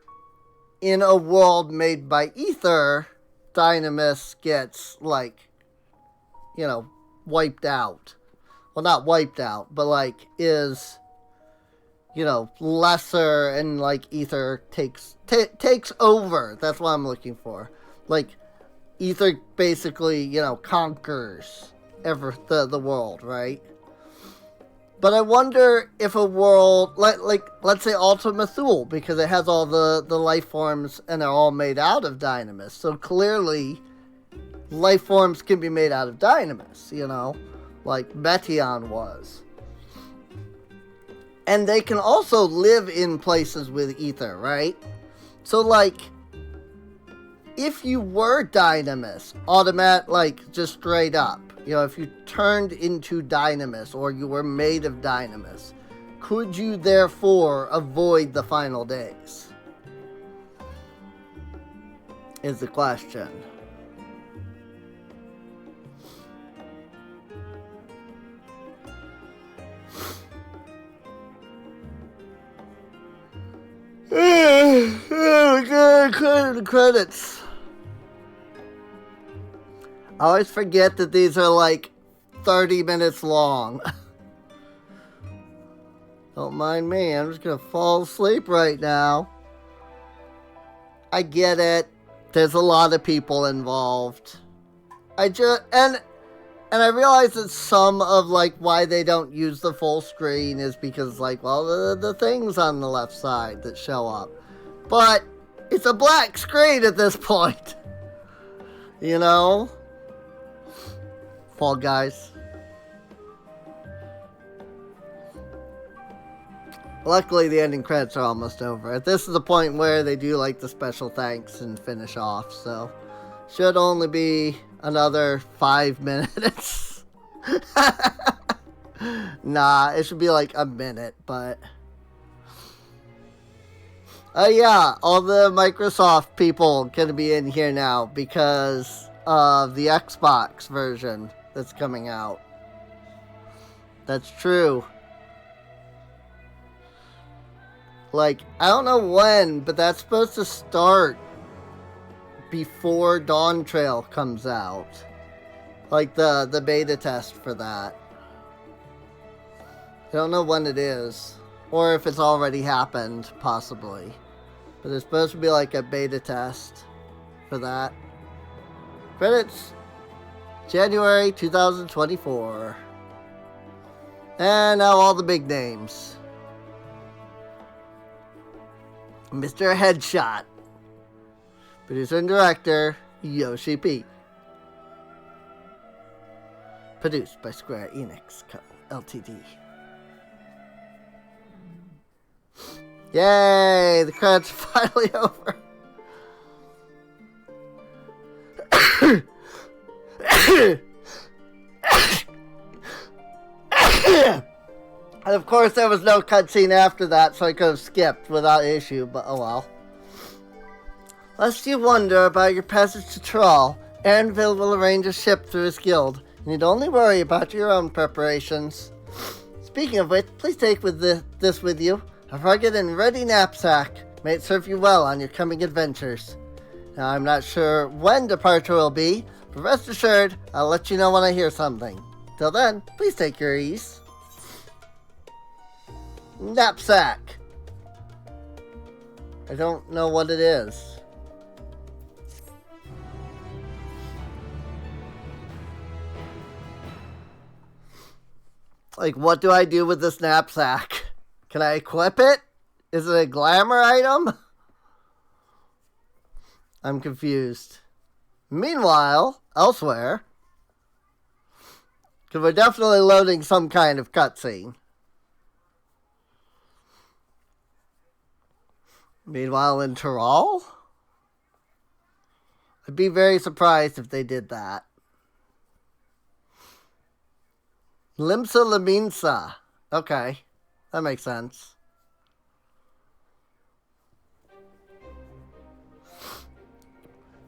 in a world made by ether, Dynamis gets, like, you know, wiped out. Well, not wiped out, but, like, is... you know, lesser and like ether takes over. That's what I'm looking for. Like ether basically, you know, conquers the world, right? But I wonder if a world like let's say Ultima Thule, because it has all the life forms and they're all made out of Dynamis. So clearly life forms can be made out of Dynamis, you know, like Meteon was. And they can also live in places with ether, right? So, like, if you were Dynamis, like, just straight up, you know, if you turned into Dynamis, or you were made of Dynamis, Could you therefore avoid the final days? Is the question. Credits. I always forget that these are like 30 minutes long. Don't mind me, I'm just gonna fall asleep right now. I get it. There's a lot of people involved. And I realize that some of like why they don't use the full screen is because like, well, the things on the left side that show up. But it's a black screen at this point. You know? Fall Guys. Luckily, the ending credits are almost over. This is the point where they do like the special thanks and finish off, so should only be another 5 minutes. Nah, it should be like a minute, but yeah, all the Microsoft people gonna be in here now because of the Xbox version that's coming out. That's true. Like, I don't know when, but that's supposed to start before Dawn Trail comes out. Like, the beta test for that. I don't know when it is. Or if it's already happened, possibly. But it's supposed to be like a beta test for that. Credits. January 2024. And now all the big names. Mr. Headshot. Producer and director, Yoshi P. Produced by Square Enix Ltd. Yay! The credits are finally over. And of course there was no cutscene after that, so I could have skipped without issue, but oh well. Lest you wonder about your passage to Thrall, Aaronville will arrange a ship through his guild. You need only worry about your own preparations. Speaking of which, please take this with you. A rugged and ready knapsack. May it serve you well on your coming adventures. Now, I'm not sure when departure will be, but rest assured, I'll let you know when I hear something. Till then, please take your ease. Knapsack. I don't know what it is. Like, what do I do with this knapsack? Can I equip it? Is it a glamour item? I'm confused. Meanwhile, elsewhere, because we're definitely loading some kind of cutscene. Meanwhile, in Tyrol? I'd be very surprised if they did that. Limsa Laminsa. Okay, that makes sense.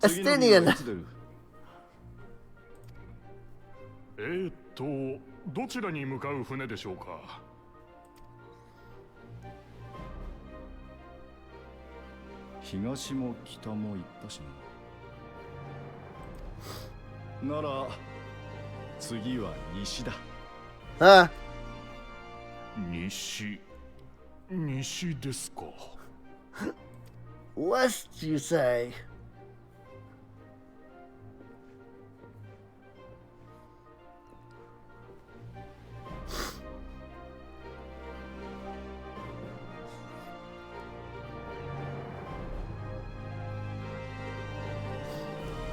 Estinian. どちらに向かう船でしょうか。東も北も行ったしな。なら次は西だ。西ですか。West, you say?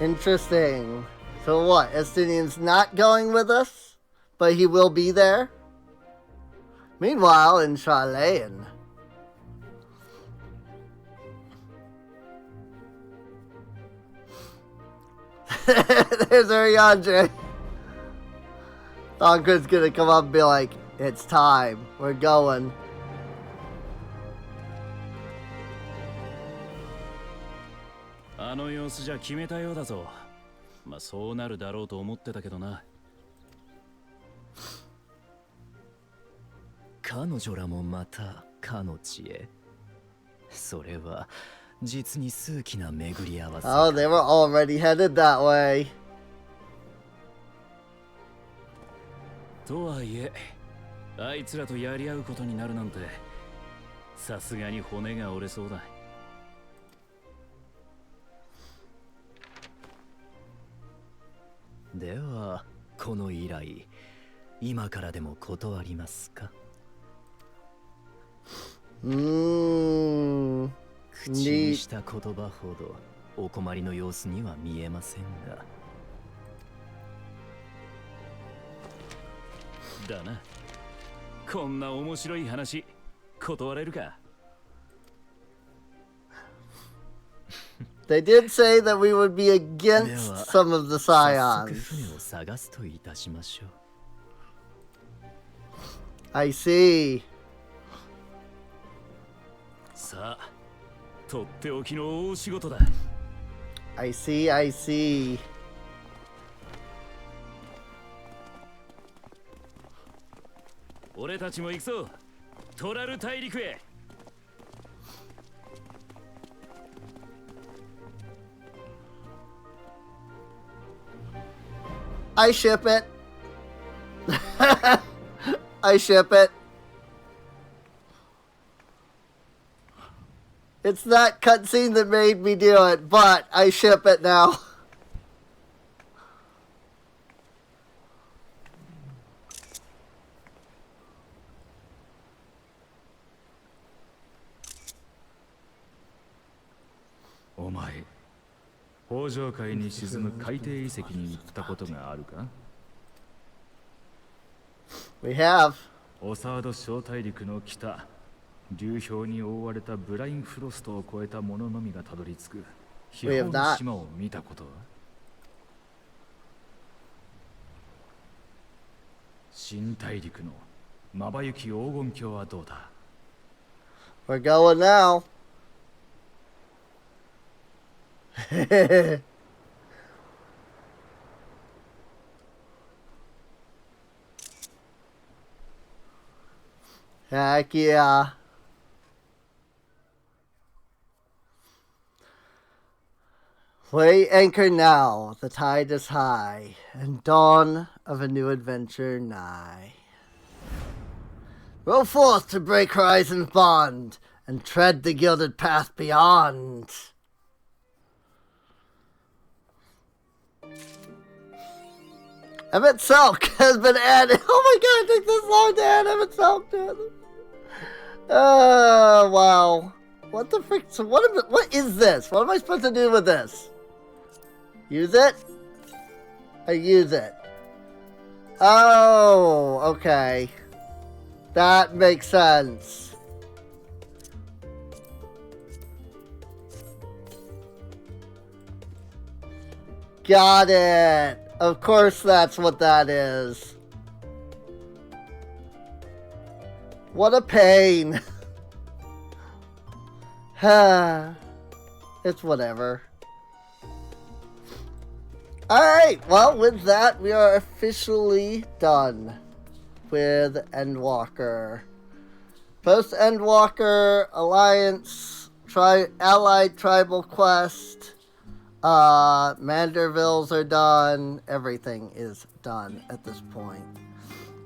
Interesting. So what? Estinian's not going with us, but he will be there? Meanwhile, in Charlayan. There's Ariandre. Thongren's gonna come up and be like, it's time. We're going. あの様子じゃ決めたようだぞ。まあそうなるだろうと思ってたけどな。彼女らもまたかの地へ。それは実に数奇な巡り合わせ。Oh, they were already headed that way. とはいえ、あいつらとやり合うことになるなんて、さすがに骨が折れそうだ。では、この依頼、今からでも断りますか？口にした言葉ほどお困りの様子には見えませんが。だな。こんな面白い話、断れるか。They did say that we would be against some of the scions. I see. さあ、とっておきの大仕事だ。I see, I see. 俺たちも行くぞ。トラル大陸へ。I ship it. I ship it. It's that cutscene that made me do it, but I ship it now. Oh my. 北上海に沈む海底遺跡に行ったことがあるか？ We have. オサード小大陸の北、流氷に覆われたブラインフロストを越えた者のみがたどり着く秘宝の島を見たことは？新大陸のまばゆき黄金鏡はどうだ？ We're going now. Heck yeah. Weigh anchor now, the tide is high, and dawn of a new adventure nigh. Row forth to break horizon's bond, and tread the gilded path beyond. Emmett Selk has been added. Oh my god, it took this long to add Emmett Selk to it. Wow. What the frick? So what is this? What am I supposed to do with this? Use it? I use it. Oh, okay. That makes sense. Got it. Of course that's what that is. What a pain. It's whatever. Alright, well, with that, we are officially done with Endwalker. Post-Endwalker, Alliance, Allied Tribal Quest, Mandervilles are done. Everything is done at this point.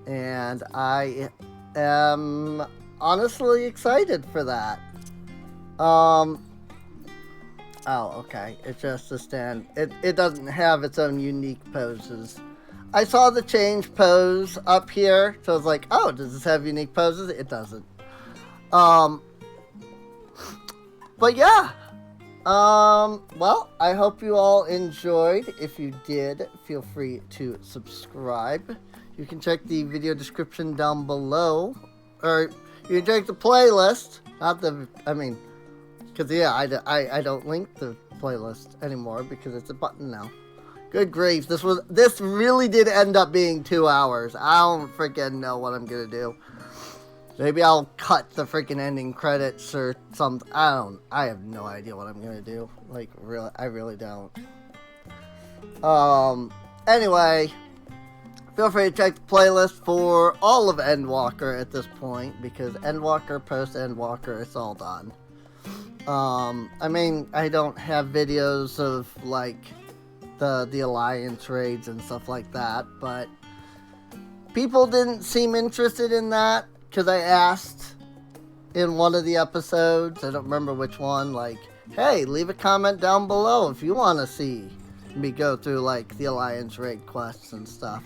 And I am honestly excited for that. Oh, okay. It's just a stand. It doesn't have its own unique poses. I saw the change pose up here, so I was like, oh, does this have unique poses? It doesn't. But yeah. Well, I hope you all enjoyed. If you did, feel free to subscribe. You can check the video description down below. Or you can check the playlist. Not the, I mean, because yeah, I don't link the playlist anymore because it's a button now. Good grief, this really did end up being 2 hours. I don't freaking know what I'm gonna do. Maybe I'll cut the freaking ending credits or something. I have no idea what I'm gonna do. Like, really, I really don't. Anyway, feel free to check the playlist for all of Endwalker at this point, because Endwalker, post-Endwalker, it's all done. I mean, I don't have videos of, like, the Alliance raids and stuff like that, but people didn't seem interested in that. Because I asked in one of the episodes, I don't remember which one, like, hey, leave a comment down below if you want to see me go through, like, the Alliance raid quests and stuff.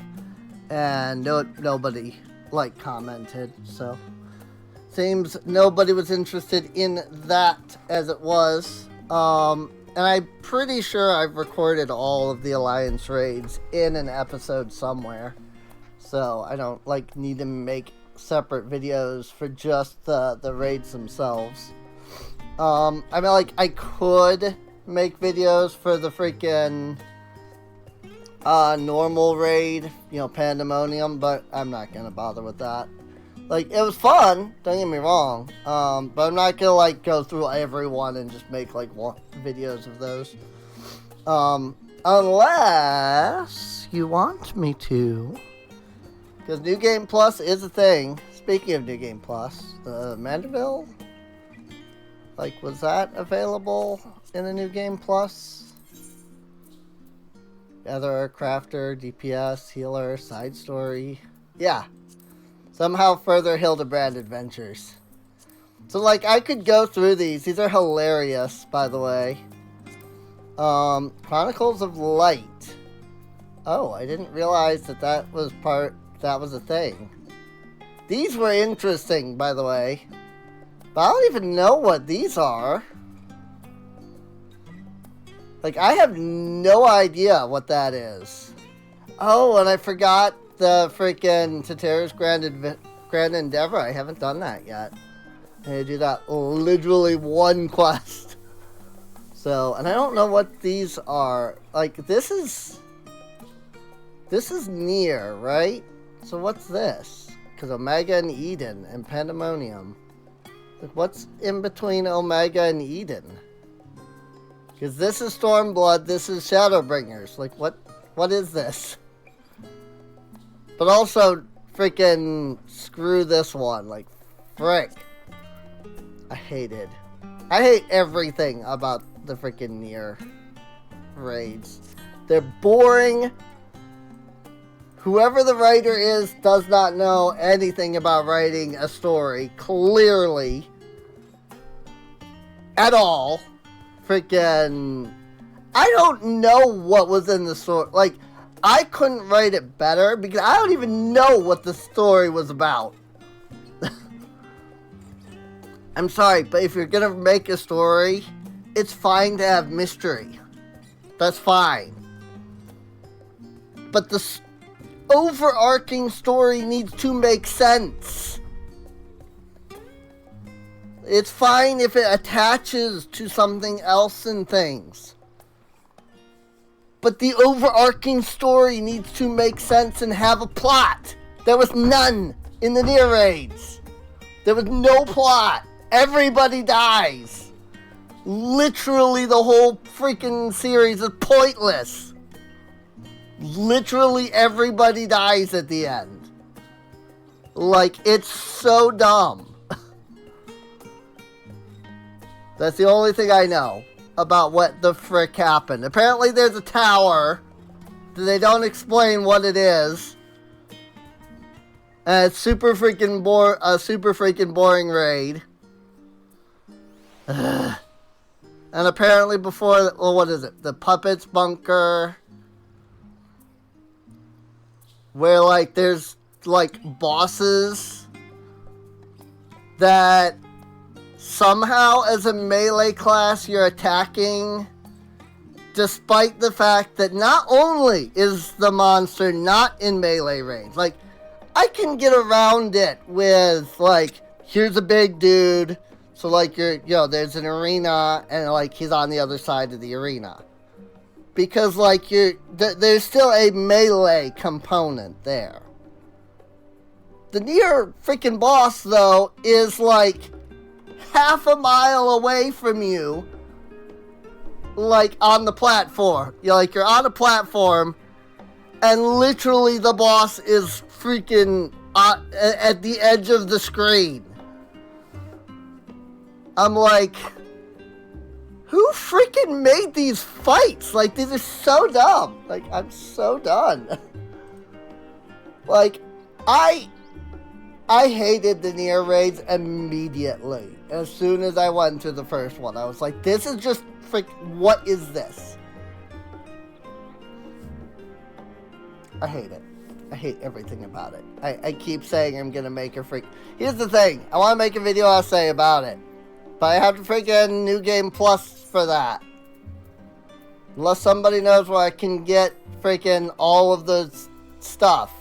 And nobody, like, commented, so. Seems nobody was interested in that as it was. And I'm pretty sure I've recorded all of the Alliance raids in an episode somewhere. So I don't, like, need to make separate videos for just the raids themselves. I mean, like, I could make videos for the freaking normal raid, you know, Pandemonium, but I'm not gonna bother with that. Like, it was fun, don't get me wrong, but I'm not gonna, like, go through every one and just make, like, videos of those. Unless you want me to. Because New Game Plus is a thing. Speaking of New Game Plus, the Mandeville? Like, was that available in the New Game Plus? Other crafter, DPS, healer, side story. Yeah. Somehow further Hildebrand adventures. So, like, I could go through these. These are hilarious, by the way. Chronicles of Light. Oh, I didn't realize that was a thing. These were interesting, by the way. But I don't even know what these are. Like, I have no idea what that is. Oh, and I forgot the freaking Tater's Grand Endeavor. I haven't done that yet. I need to do that literally one quest. So, and I don't know what these are. Like, this is near, right? So what's this? Because Omega and Eden and Pandemonium. Like, what's in between Omega and Eden? Because this is Stormblood, this is Shadowbringers. Like, what is this? But also, freaking screw this one. Like, frick. I hate everything about the freaking Nier raids. They're boring. Whoever the writer is does not know anything about writing a story, clearly. At all. Freaking... I don't know what was in the story. Like, I couldn't write it better because I don't even know what the story was about. I'm sorry, but if you're gonna make a story, it's fine to have mystery. That's fine. But the overarching story needs to make sense. It's fine if it attaches to something else and things. But the overarching story needs to make sense and have a plot. There was none in the Nier raids. There was no plot. Everybody dies. Literally the whole freaking series is pointless. Literally everybody dies at the end. Like, it's so dumb. That's the only thing I know about what the frick happened. Apparently there's a tower. They don't explain what it is. And it's super freaking boring raid. And apparently before, well, what is it? The Puppets Bunker. Where, like, there's, like, bosses that somehow as a melee class you're attacking, despite the fact that not only is the monster not in melee range. Like, I can get around it with, like, here's a big dude, so, like, there's an arena, and, like, he's on the other side of the arena. Because, like, there's still a melee component there. The near freaking boss, though, is like half a mile away from you, like on the platform. You're on a platform, and literally the boss is freaking at the edge of the screen. I'm like, who freaking made these fights? Like, these are so dumb. Like, I'm so done. Like, I hated the Nier raids immediately. As soon as I went to the first one, I was like, this is just what is this? I hate it. I hate everything about it. I keep saying I'm gonna make a Here's the thing. I want to make a video essay about it. But I have to freaking New Game Plus for that. Unless somebody knows where I can get freaking all of the stuff.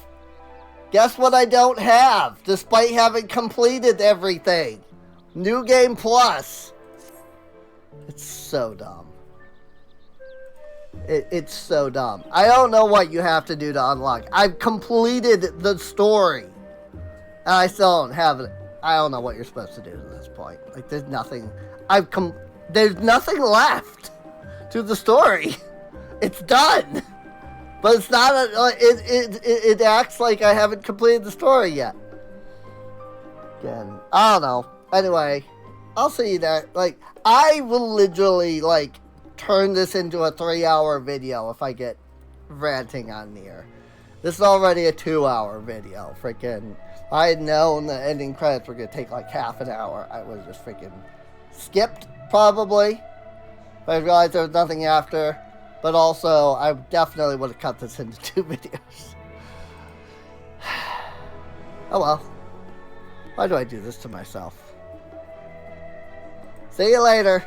Guess what I don't have, despite having completed everything? New Game Plus. It's so dumb. It's so dumb. I don't know what you have to do to unlock. I've completed the story. And I still don't have it. I don't know what you're supposed to do at this point. Like, there's nothing. There's nothing left to the story. It's done. But it's not it acts like I haven't completed the story yet. Again, I don't know. Anyway, I'll see you there. Like, I will literally, like, turn this into a 3-hour video if I get ranting on Nier. This is already a 2-hour video. Freaking, I had known the ending credits were going to take like half an hour. I was just freaking skipped, probably. But I realized there was nothing after. But also, I definitely would have cut this into 2 videos. Oh well. Why do I do this to myself? See you later.